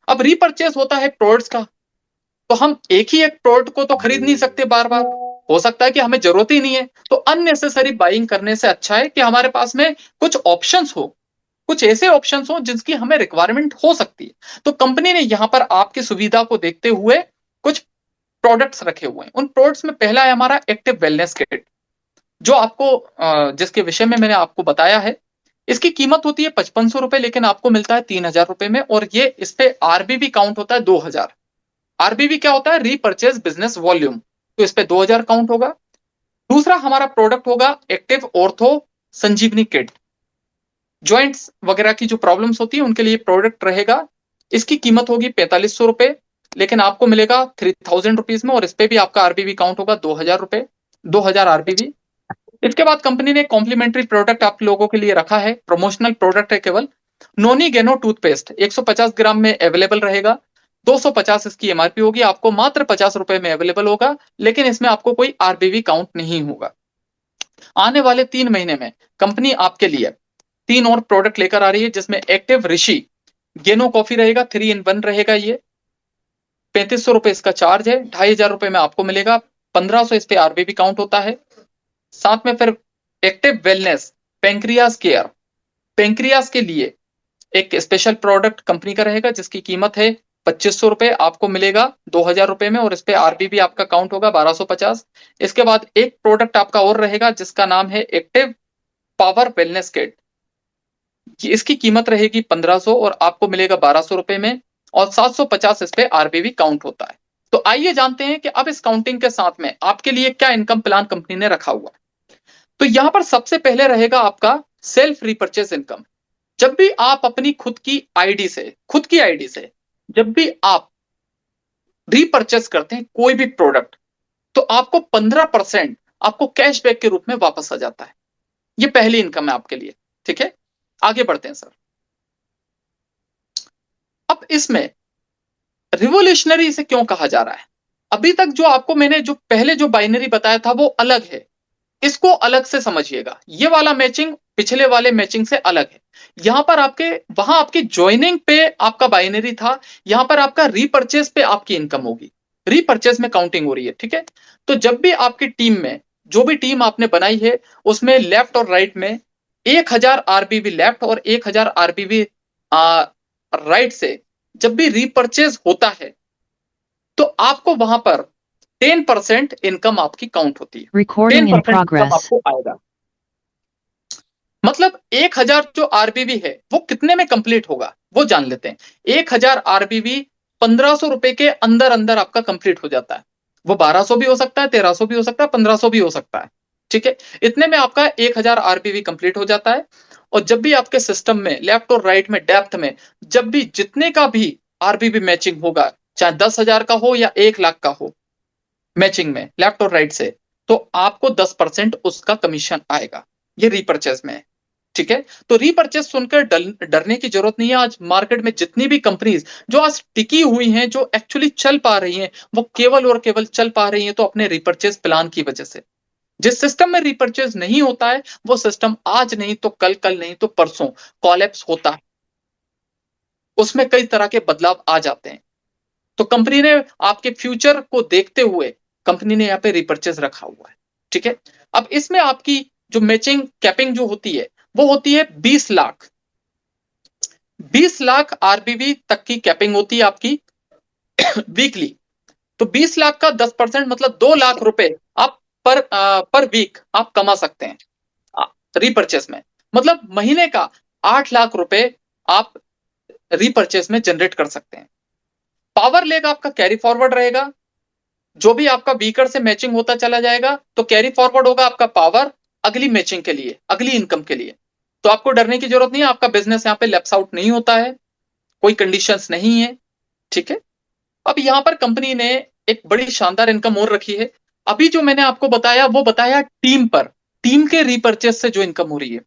अब रिपर्चेज होता है प्रोडक्ट्स का, तो हम एक ही एक प्रोडक्ट को तो खरीद नहीं सकते बार बार, हो सकता है कि हमें जरूरत ही नहीं है, तो अननेसेसरी बाइंग करने से अच्छा है कि हमारे पास में कुछ ऑप्शंस हो, कुछ ऐसे ऑप्शंस हो जिसकी हमें रिक्वायरमेंट हो सकती है। तो कंपनी ने यहां पर आपकी सुविधा को देखते हुए कुछ प्रोडक्ट्स रखे हुए हैं। उन प्रोडक्ट्स में पहला है हमारा एक्टिव वेलनेस किट, जो आपको जिसके विषय में मैंने आपको बताया है। इसकी कीमत होती है 5500 रुपए, लेकिन आपको मिलता है 3000 रुपए में, और ये इस पे आरबीवी काउंट होता है 2000। आरबीवी क्या होता है? रीपरचेज बिजनेस वॉल्यूम, तो इस पे 2000 काउंट होगा। दूसरा हमारा प्रोडक्ट होगा एक्टिव ऑर्थो संजीवनी किट, ज्वाइंट्स वगैरह की जो प्रॉब्लम्स होती है उनके लिए प्रोडक्ट रहेगा। इसकी कीमत होगी 4500 रुपए, लेकिन आपको मिलेगा 3000 रुपीज में, और इस पे भी आपका आरबीवी काउंट होगा 2000 रुपए, 2000 आरबीवी। इसके बाद कंपनी ने कॉम्प्लीमेंट्री प्रोडक्ट आप लोगों के लिए रखा है, प्रमोशनल प्रोडक्ट है केवल, नोनी गेनो टूथपेस्ट 150 ग्राम में अवेलेबल रहेगा, 250 इसकी एमआरपी होगी, आपको मात्र 50 रुपए में अवेलेबल होगा, लेकिन इसमें आपको कोई आरबीवी काउंट नहीं होगा। आने वाले 3 महीने में कंपनी आपके लिए 3 और प्रोडक्ट लेकर आ रही है, जिसमें एक्टिव ऋषि गेनो कॉफी रहेगा, 3 in 1 रहेगा, ये 3500 रुपए इसका चार्ज है, 2500 रुपए में आपको मिलेगा, 1500 इस पे आरबीवी काउंट होता है। साथ में फिर active wellness pancreas care, pancreas के लिए एक स्पेशल प्रोडक्ट कंपनी का रहेगा, जिसकी कीमत है 2500 रुपए, आपको मिलेगा 2000 रुपए में, और इस पे आरबीवी आपका काउंट होगा 1250। इसके बाद एक प्रोडक्ट आपका और रहेगा, जिसका नाम है एक्टिव पावर वेलनेस किट, इसकी कीमत रहेगी 1500 और आपको मिलेगा 1200 रुपए में, और 750 इस पे आरबीवी काउंट होता है। तो आइए जानते हैं कि अब इस काउंटिंग के साथ में आपके लिए क्या इनकम प्लान कंपनी ने रखा हुआ है। तो यहां पर सबसे पहले रहेगा आपका सेल्फ रिपर्चेज इनकम। जब भी आप अपनी खुद की आईडी से जब भी आप रीपर्चेस करते हैं कोई भी प्रोडक्ट, तो आपको 15% आपको कैशबैक के रूप में वापस आ जाता है। ये पहली इनकम है आपके लिए। ठीक है, आगे बढ़ते हैं सर। अब इसमें रिवोल्यूशनरी इसे क्यों कहा जा रहा है? अभी तक जो आपको मैंने जो पहले जो बाइनरी बताया था वो अलग है, इसको अलग से समझिएगा। ये वाला मैचिंग पिछले वाले मैचिंग से अलग है। यहां पर आपके वहां आपकी ज्वाइनिंग पे आपका बाइनरी था, यहां पर आपका रीपर्चेज पे आपकी इनकम होगी, रीपर्चेज में काउंटिंग हो रही है। ठीक है, तो जब भी आपकी टीम में जो भी टीम आपने बनाई है उसमें लेफ्ट और राइट में 1000 आरबीवी लेफ्ट और 1000 आरबीवी राइट से जब भी रीपर्चेज होता है तो आपको वहां पर 10% इनकम आपकी काउंट होती है। Recording in 10% income progress. आपको आएगा। मतलब 1000 जो आरबीवी है वो कितने में कंप्लीट होगा वो जान लेते हैं। 1000 आरबीवी 1500 रुपए के अंदर अंदर आपका कंप्लीट हो जाता है। वो 1200 भी हो सकता है, 1300 भी हो सकता है, 1500 भी हो सकता है। ठीक है, इतने में आपका 1000 आरबीवी कंप्लीट हो जाता है। और जब भी आपके सिस्टम में लेफ्ट और राइट में डेप्थ में जब भी जितने का भी आरबीवी मैचिंग होगा, चाहे 10,000 का हो या 1 लाख का हो, मैचिंग में लेफ्ट और राइट से, तो आपको 10% उसका कमीशन आएगा। ये रीपर्चेज में है। ठीक है, तो रीपर्चेज सुनकर डरने की जरूरत नहीं है। आज मार्केट में जितनी भी कंपनीज जो आज टिकी हुई हैं, जो एक्चुअली चल पा रही हैं, वो केवल और केवल चल पा रही हैं तो अपने रीपर्चेज प्लान की वजह से। जिस सिस्टम में रीपर्चेज नहीं होता है वो सिस्टम आज नहीं तो कल, कल नहीं तो परसों कॉलेप्स होता है, उसमें कई तरह के बदलाव आ जाते हैं। तो कंपनी ने आपके फ्यूचर को देखते हुए कंपनी ने यहाँ पे रिपर्चेज रखा हुआ है। ठीक है, अब इसमें आपकी जो मैचिंग कैपिंग जो होती है वो होती है 20 लाख, 20 लाख आरबीवी तक की कैपिंग होती है आपकी वीकली। तो 20 लाख का 10% मतलब 2 लाख रुपए आप पर वीक आप कमा सकते हैं रीपर्चेस में। मतलब महीने का 8 लाख रुपए आप रीपर्चेस में जनरेट कर सकते हैं। पावर लेग आपका कैरी फॉरवर्ड रहेगा, जो भी आपका वीकर से मैचिंग होता चला जाएगा तो कैरी फॉरवर्ड होगा आपका पावर अगली मैचिंग के लिए, अगली इनकम के लिए। तो आपको डरने की जरूरत नहीं है, आपका बिजनेस यहाँ पे लैप्स आउट नहीं होता है, कोई कंडीशंस नहीं है। ठीक है, अब यहाँ पर कंपनी ने एक बड़ी शानदार इनकम और रखी है। अभी जो मैंने आपको बताया वो बताया टीम पर, टीम के रीपर्चेज से जो इनकम हो रही है।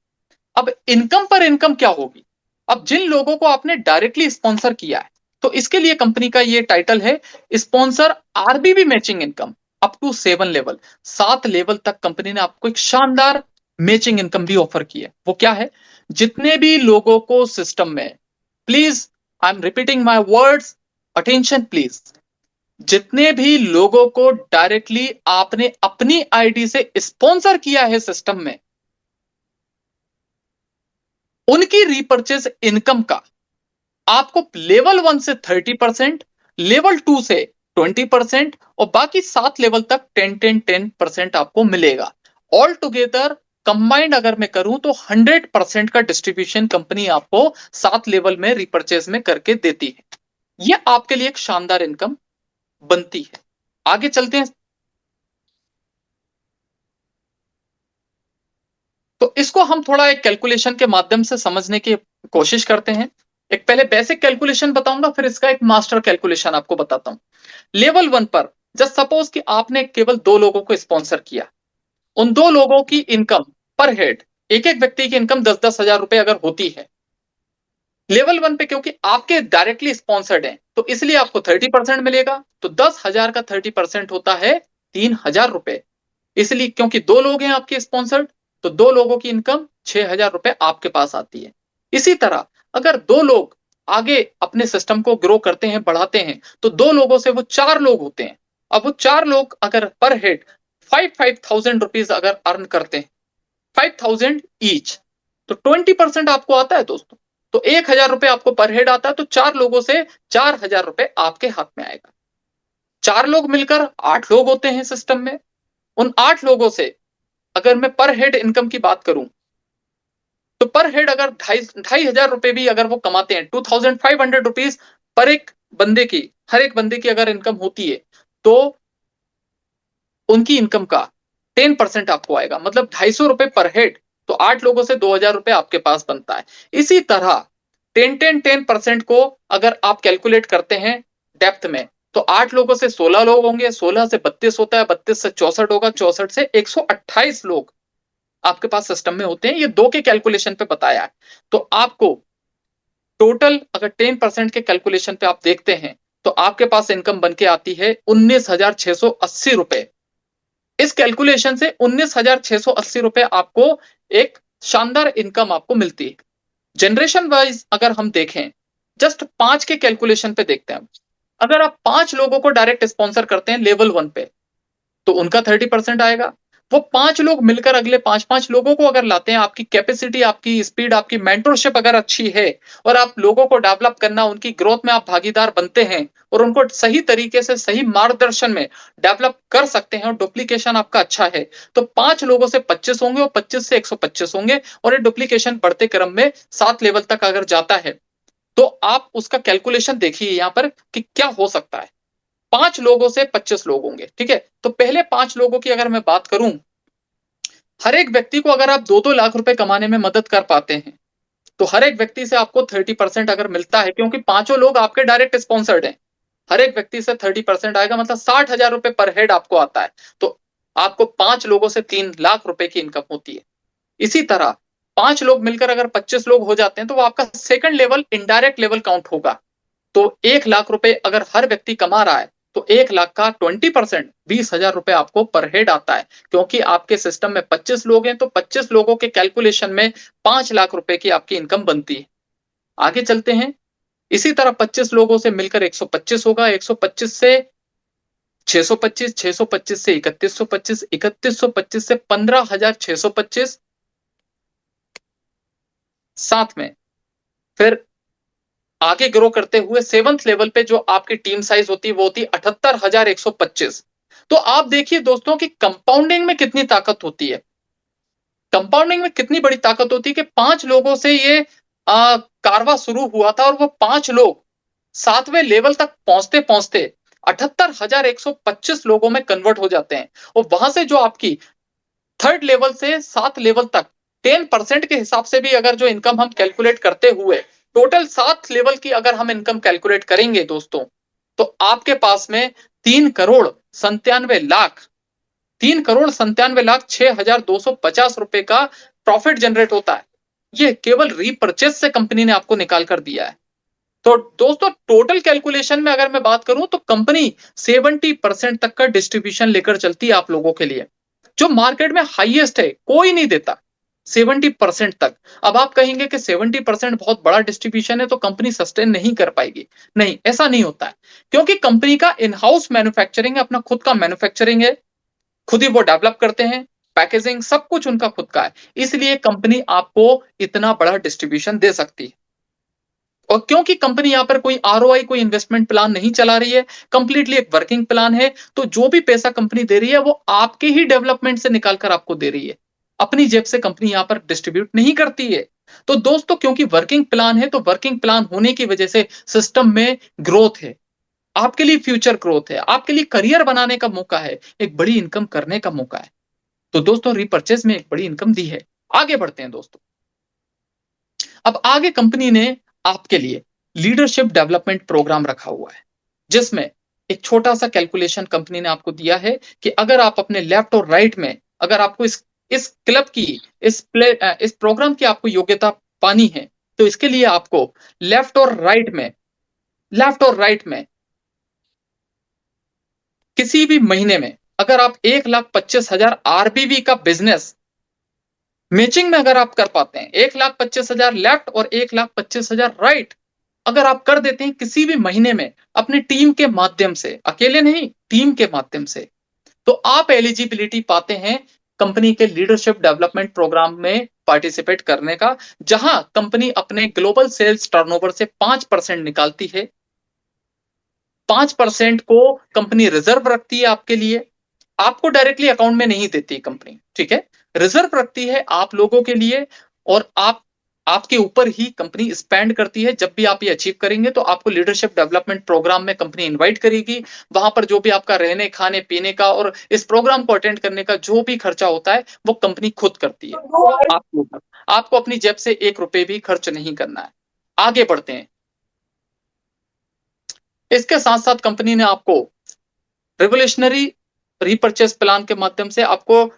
अब इनकम पर इनकम क्या होगी? अब जिन लोगों को आपने डायरेक्टली स्पॉन्सर किया है, तो इसके लिए कंपनी का ये टाइटल है sponsor RBV matching income up to 7 level. 7 level तक कंपनी ने आपको एक शानदार मैचिंग इनकम भी ऑफर की है। वो क्या है? जितने भी लोगों को सिस्टम में, please I am repeating my words, attention please, जितने भी लोगों को डायरेक्टली आपने अपनी आईडी से स्पॉन्सर किया है सिस्टम में, उनकी रीपर्चेज इनकम का आपको लेवल 1 से 30%, लेवल 2 से 20% और बाकी 7 लेवल तक 10% आपको मिलेगा। ऑल टुगेदर कंबाइंड अगर मैं करूं तो 100% का डिस्ट्रीब्यूशन कंपनी आपको 7 लेवल में रीपर्चेज में करके देती है। यह आपके लिए एक शानदार इनकम बनती है। आगे चलते हैं। तो इसको हम थोड़ा एक कैलकुलेशन के माध्यम से समझने की कोशिश करते हैं। एक पहले बेसिक कैलकुलेशन बताऊंगा, फिर इसका एक मास्टर कैलकुलेशन आपको बताता हूं। लेवल 1 पर जस्ट सपोज कि आपने केवल 2 लोगों को स्पॉन्सर किया, उन 2 लोगों की इनकम पर हेड, एक एक व्यक्ति की इनकम 10-10 हजार रुपए अगर होती है लेवल 1 पे, क्योंकि आपके डायरेक्टली स्पॉन्सर्ड हैं तो इसलिए आपको 30% मिलेगा। तो 10,000 का 30% होता है 3,000 रुपए। इसलिए क्योंकि 2 लोग हैं आपके स्पॉन्सर्ड, तो 2 लोगों की इनकम 6,000 रुपए आपके पास आती है। इसी तरह अगर 2 लोग आगे अपने सिस्टम को ग्रो करते हैं, बढ़ाते हैं, तो 2 लोगों से वो 4 लोग होते हैं। अब वो 4 लोग अगर पर हेड 5,000 रुपीज अगर अर्न करते हैं, 5,000 ईच, तो 20% आपको आता है दोस्तों। तो 1,000 रुपए आपको पर हेड आता है, तो 4 लोगों से 4,000 रुपए आपके हाथ में आएगा। 4 लोग मिलकर 8 लोग होते हैं सिस्टम में। उन 8 लोगों से अगर मैं पर हेड इनकम की बात करूं, तो पर हेड अगर 2,500 रुपए भी अगर वो कमाते हैं, 2,500 रुपीज पर एक बंदे की, हर एक बंदे की अगर इनकम होती है, तो उनकी इनकम का 10% आपको आएगा, मतलब 250 रुपए पर हेड। तो 8 लोगों से 2,000 रुपए आपके पास बनता है। इसी तरह 10% को अगर आप कैलकुलेट करते हैं डेप्थ में, तो 8 लोगों से 16 लोग होंगे, 16 से 32 होता है, 32 से 64 होगा, 64 से 128 लोग आपके पास सिस्टम में होते हैं। ये 2 के कैलकुलेशन पे बताया है। तो आपको टोटल अगर 10% के कैलकुलेशन पे आप देखते हैं, तो आपके पास इनकम बन के आती है 19,680 रुपए। इस कैलकुलेशन से 19,680 रुपए आपको एक शानदार इनकम आपको मिलती है। जनरेशन वाइज अगर हम देखें, जस्ट 5 के कैलकुलेशन पे देखते हैं। अगर आप 5 लोगों को डायरेक्ट स्पॉन्सर करते हैं लेवल 1 पे, तो उनका 30% आएगा। वो 5 लोग मिलकर अगले 5-5 लोगों को अगर लाते हैं, आपकी कैपेसिटी, आपकी स्पीड, आपकी मेंटरशिप अगर अच्छी है और आप लोगों को डेवलप करना, उनकी ग्रोथ में आप भागीदार बनते हैं और उनको सही तरीके से सही मार्गदर्शन में डेवलप कर सकते हैं और डुप्लीकेशन आपका अच्छा है, तो 5 लोगों से 25 होंगे और 25 से 125 होंगे और ये डुप्लीकेशन बढ़ते क्रम में 7 लेवल तक अगर जाता है, तो आप उसका कैलकुलेशन देखिए यहां पर कि क्या हो सकता है। 5 लोगों से 25 लोग होंगे, ठीक है। तो पहले 5 लोगों की अगर मैं बात करूं, हर एक व्यक्ति को अगर आप 2-2 लाख रुपए कमाने में मदद कर पाते हैं, तो हर एक व्यक्ति से आपको 30% अगर मिलता है, क्योंकि पांचों लोग आपके डायरेक्ट स्पॉन्सर्ड हैं, हर एक व्यक्ति से 30% आएगा, मतलब 60,000 रुपए पर हेड आपको आता है। तो आपको 5 लोगों से 3 लाख रुपए की इनकम होती है। इसी तरह 5 लोग मिलकर अगर 25 लोग हो जाते हैं, तो वो आपका second level indirect level count होगा। तो 1 लाख रुपए अगर हर व्यक्ति कमा रहा है, तो 1 लाख का 20% 20,000 रुपए आपको पर हेड आता है, क्योंकि आपके सिस्टम में 25 लोग हैं, तो 25 लोगों के कैलकुलेशन में 5 लाख रुपए की आपकी इनकम बनती है। आगे चलते हैं। इसी तरह 25 लोगों से मिलकर 125 होगा, 125 से 625, 625 से 3125, 3125 से 15,625, साथ में फिर आगे ग्रो करते हुए 7th लेवल पे जो आपकी टीम साइज होती है, वो होती है 78,125। तो आप देखिए दोस्तों कि कंपाउंडिंग में कितनी ताकत होती है, कंपाउंडिंग में कितनी बड़ी ताकत होती है कि 5 लोगों से ये कारवा शुरू हुआ था और वो 5 लोग 7वें लेवल तक पहुंचते पहुंचते 78,125 लोगों में कन्वर्ट हो जाते हैं। और वहां से जो आपकी 3rd लेवल से 7 लेवल तक 10% के हिसाब से भी अगर जो इनकम हम कैलकुलेट करते हुए टोटल 7 लेवल की अगर हम इनकम कैलकुलेट करेंगे दोस्तों, तो आपके पास में 3,97,6,250 रुपए का प्रॉफिट जनरेट होता है। ये केवल रीपर्चेस से कंपनी ने आपको निकाल कर दिया है। तो दोस्तों टोटल कैलकुलेशन में अगर मैं बात करूं, तो कंपनी 70% तक का डिस्ट्रीब्यूशन लेकर चलती है आप लोगों के लिए, जो मार्केट में हाईएस्ट है, कोई नहीं देता 70% तक। अब आप कहेंगे कि 70% बहुत बड़ा डिस्ट्रीब्यूशन है, तो कंपनी सस्टेन नहीं कर पाएगी। नहीं, ऐसा नहीं होता है, क्योंकि कंपनी का इन हाउस मैन्युफैक्चरिंग है, अपना खुद का मैन्युफैक्चरिंग है, खुद ही वो डेवलप करते हैं, पैकेजिंग सब कुछ उनका खुद का है, इसलिए कंपनी आपको इतना बड़ा डिस्ट्रीब्यूशन दे सकती है। और क्योंकि कंपनी यहां पर कोई आरओआई, कोई इन्वेस्टमेंट प्लान नहीं चला रही है, कंप्लीटली एक वर्किंग प्लान है, तो जो भी पैसा कंपनी दे रही है वो आपके ही डेवलपमेंट से निकालकर आपको दे रही है, अपनी जेब से कंपनी यहां पर डिस्ट्रीब्यूट नहीं करती है। तो दोस्तों क्योंकि वर्किंग प्लान है, तो वर्किंग प्लान होने की वजह से सिस्टम में ग्रोथ है, आपके लिए फ्यूचर ग्रोथ है, आपके लिए करियर बनाने का मौका है, एक बड़ी इनकम करने का मौका है। तो दोस्तों रिपर्चेज में एक बड़ी इनकम दी है। आगे बढ़ते हैं दोस्तों। अब आगे कंपनी ने आपके लिए लीडरशिप डेवलपमेंट प्रोग्राम रखा हुआ है, जिसमें एक छोटा सा कैलकुलेशन कंपनी ने आपको दिया है कि अगर आप अपने लेफ्ट और राइट में, अगर आपको इस क्लब की, इस प्रोग्राम की आपको योग्यता पानी है, तो इसके लिए आपको लेफ्ट और राइट में, लेफ्ट और राइट में किसी भी महीने में अगर आप 1,25,000 आरबीवी का बिजनेस मैचिंग में अगर आप कर पाते हैं, 1,25,000 लेफ्ट और 1,25,000 राइट अगर आप कर देते हैं किसी भी महीने में अपनी टीम के माध्यम से, अकेले नहीं, टीम के माध्यम से, तो आप एलिजिबिलिटी पाते हैं कंपनी के लीडरशिप डेवलपमेंट प्रोग्राम में पार्टिसिपेट करने का, जहां कंपनी अपने ग्लोबल सेल्स टर्नओवर से 5% निकालती है। 5% को कंपनी रिजर्व रखती है आपके लिए, आपको डायरेक्टली अकाउंट में नहीं देती कंपनी, ठीक है, रिजर्व रखती है आप लोगों के लिए, और आपके ऊपर ही कंपनी स्पेंड करती है। जब भी आप ये अचीव करेंगे तो आपको लीडरशिप डेवलपमेंट प्रोग्राम में कंपनी इनवाइट करेगी, वहां पर जो भी आपका रहने खाने पीने का और इस प्रोग्राम को अटेंड करने का जो भी खर्चा होता है वो कंपनी खुद करती है आपको अपनी जेब से 1 रुपए भी खर्च नहीं करना है। आगे बढ़ते हैं। इसके साथ साथ कंपनी ने आपको रेवोल्यूशनरी रीपर्चेस प्लान के माध्यम से आपको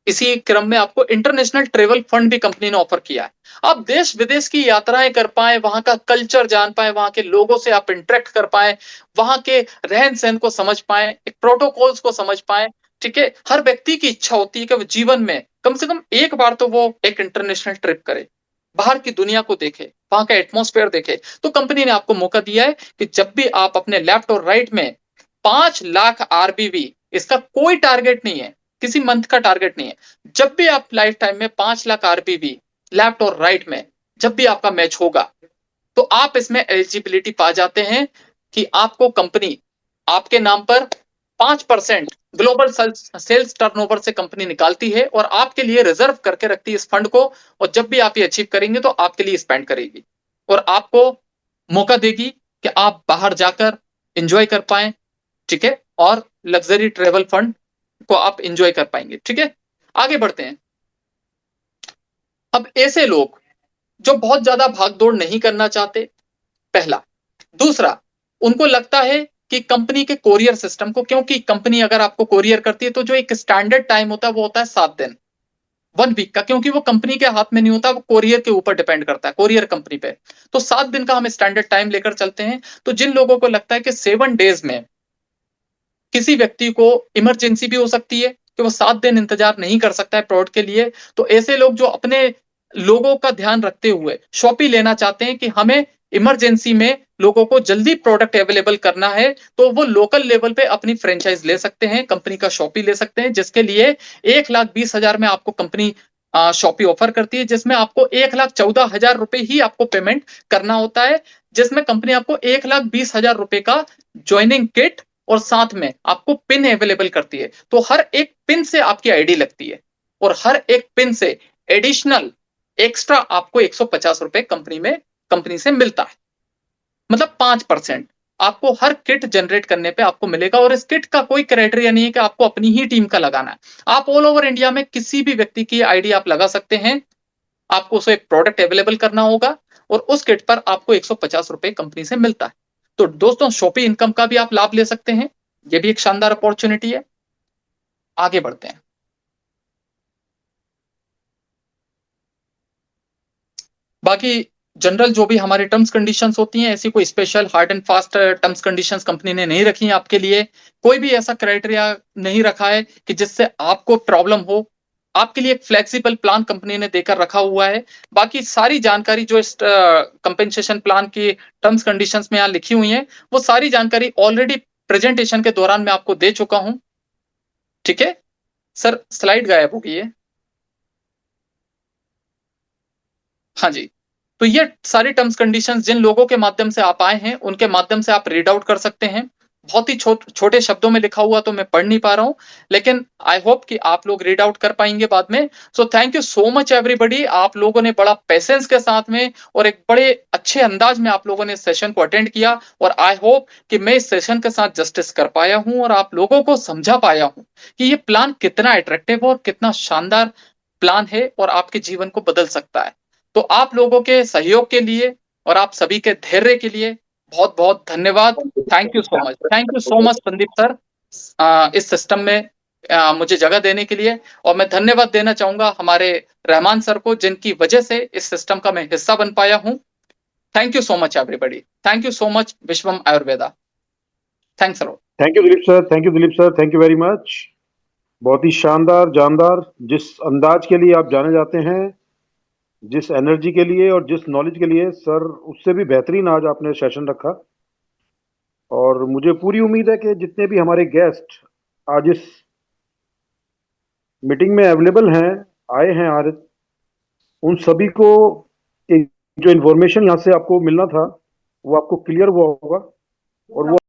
इसी क्रम में आपको इंटरनेशनल ट्रेवल फंड भी कंपनी ने ऑफर किया है। आप देश विदेश की यात्राएं कर पाए, वहां का कल्चर जान पाए, वहां के लोगों से आप इंटरेक्ट कर पाए, वहां के रहन सहन को समझ पाए, एक प्रोटोकॉल्स को समझ पाए, ठीक है। हर व्यक्ति की इच्छा होती है कि वो जीवन में कम से कम एक बार तो वो एक इंटरनेशनल ट्रिप करे, बाहर की दुनिया को देखे, वहां का एटमॉस्फेयर देखे। तो कंपनी ने आपको मौका दिया है कि जब भी आप अपने लेफ्ट और राइट में 5 लाख आरबीवी, इसका कोई टारगेट नहीं है, किसी मंथ का टारगेट नहीं है, जब भी आप लाइफ टाइम में 5 लाख आरबीवी लेफ्ट और राइट में जब भी आपका मैच होगा, तो आप इसमें एलिजिबिलिटी पा जाते हैं कि आपको कंपनी आपके नाम पर 5% ग्लोबल सेल्स टर्नओवर से कंपनी निकालती है और आपके लिए रिजर्व करके रखती है इस फंड को, और जब भी आप ये अचीव करेंगे तो आपके लिए स्पेंड करेगी और आपको मौका देगी कि आप बाहर जाकर एंजॉय कर पाए, ठीक है, और लग्जरी ट्रेवल फंड को आप एंजॉय कर पाएंगे, ठीक है। आगे बढ़ते हैं। अब ऐसे लोग जो बहुत ज्यादा भागदौड़ नहीं करना चाहते, पहला। दूसरा, उनको लगता है कि कंपनी के कोरियर सिस्टम को, क्योंकि कंपनी अगर आपको कोरियर करती है तो जो एक स्टैंडर्ड टाइम होता है वो होता है 7 दिन, 1 वीक का, क्योंकि वो कंपनी के हाथ में नहीं होता, वो कोरियर के ऊपर डिपेंड करता है, कोरियर कंपनी पे। तो 7 दिन का हम स्टैंडर्ड टाइम लेकर चलते हैं। तो जिन लोगों को लगता है कि 7 डेज में किसी व्यक्ति को इमरजेंसी भी हो सकती है कि वो 7 दिन इंतजार नहीं कर सकता है प्रोडक्ट के लिए, तो ऐसे लोग जो अपने लोगों का ध्यान रखते हुए शॉपी लेना चाहते हैं कि हमें इमरजेंसी में लोगों को जल्दी प्रोडक्ट अवेलेबल करना है, तो वो लोकल लेवल पे अपनी फ्रेंचाइज ले सकते हैं, कंपनी का शॉपी ले सकते हैं, जिसके लिए 1,20,000 में आपको कंपनी शॉपी ऑफर करती है, जिसमें आपको 1,14,000 रुपए ही आपको पेमेंट करना होता है, जिसमें कंपनी आपको 1,20,000 रुपए का ज्वाइनिंग किट और साथ में आपको पिन अवेलेबल करती है। तो हर एक पिन से आपकी आईडी लगती है और हर एक पिन से एडिशनल एक्स्ट्रा आपको 150 रुपए कंपनी से मिलता है, मतलब 5% आपको हर किट जनरेट करने पे आपको मिलेगा। और इस किट का कोई क्राइटेरिया नहीं है कि आपको अपनी ही टीम का लगाना है, आप ऑल ओवर इंडिया में किसी भी व्यक्ति की आईडी आप लगा सकते हैं। आपको उसे एक प्रोडक्ट अवेलेबल करना होगा और उस किट पर आपको 150 रुपए कंपनी से मिलता है। तो दोस्तों, शॉपी इनकम का भी आप लाभ ले सकते हैं, ये भी एक शानदार अपॉर्चुनिटी है। आगे बढ़ते हैं। बाकी जनरल जो भी हमारे टर्म्स कंडीशंस होती हैं, ऐसी कोई special hard and fast terms conditions company ने नहीं रखी है आपके लिए, कोई भी ऐसा क्राइटेरिया नहीं रखा है कि जिससे आपको प्रॉब्लम हो। आपके लिए एक फ्लेक्सिबल प्लान कंपनी ने देकर रखा हुआ है। बाकी सारी जानकारी जो इस कंपेंसेशन प्लान की टर्म्स कंडीशंस में यहाँ लिखी हुई है, वो सारी जानकारी ऑलरेडी प्रेजेंटेशन के दौरान मैं आपको दे चुका हूं, ठीक है। सर, स्लाइड गायब हो गई है। हाँ जी। तो ये सारी टर्म्स कंडीशंस जिन लोगों के माध्यम से आप आए हैं उनके माध्यम से आप रीड आउट कर सकते हैं। बहुत ही छोटे शब्दों में लिखा हुआ तो मैं पढ़ नहीं पा रहा हूं, लेकिन आई होप कि आप लोग रीड आउट कर पाएंगे बाद में। So thank you so much everybody, आप लोगों ने बड़ा पेशेंस के साथ में और एक बड़े अच्छे अंदाज में आप लोगों ने सेशन को अटेंड किया, और आई होप कि मैं इस सेशन के साथ जस्टिस कर पाया हूं और आप लोगों को समझा पाया हूं कि ये प्लान कितना अट्रैक्टिव और कितना शानदार प्लान है और आपके जीवन को बदल सकता है। तो आप लोगों के सहयोग के लिए और आप सभी के धैर्य के लिए बहुत बहुत धन्यवाद। Thank you so much, thank you so much Sandeep sir, इस सिस्टम में मुझे जगह देने के लिए। और मैं धन्यवाद देना चाहूंगा हमारे रहमान सर को, जिनकी वजह से इस सिस्टम का मैं हिस्सा बन पाया हूं। Thank you so much everybody, thank you so much Viswam Ayurveda, thanks a lot. Thank you Dilip sir, thank you Dilip sir, thank you very much. बहुत ही शानदार, जानदार, जिस अंदाज के लिए आप जाने जाते हैं, जिस एनर्जी के लिए और जिस नॉलेज के लिए सर, उससे भी बेहतरीन आज आपने सेशन रखा। और मुझे पूरी उम्मीद है कि जितने भी हमारे गेस्ट आज इस मीटिंग में अवेलेबल हैं, आए हैं आज, उन सभी को एक जो इन्फॉर्मेशन यहाँ से आपको मिलना था वो आपको क्लियर हुआ होगा और वो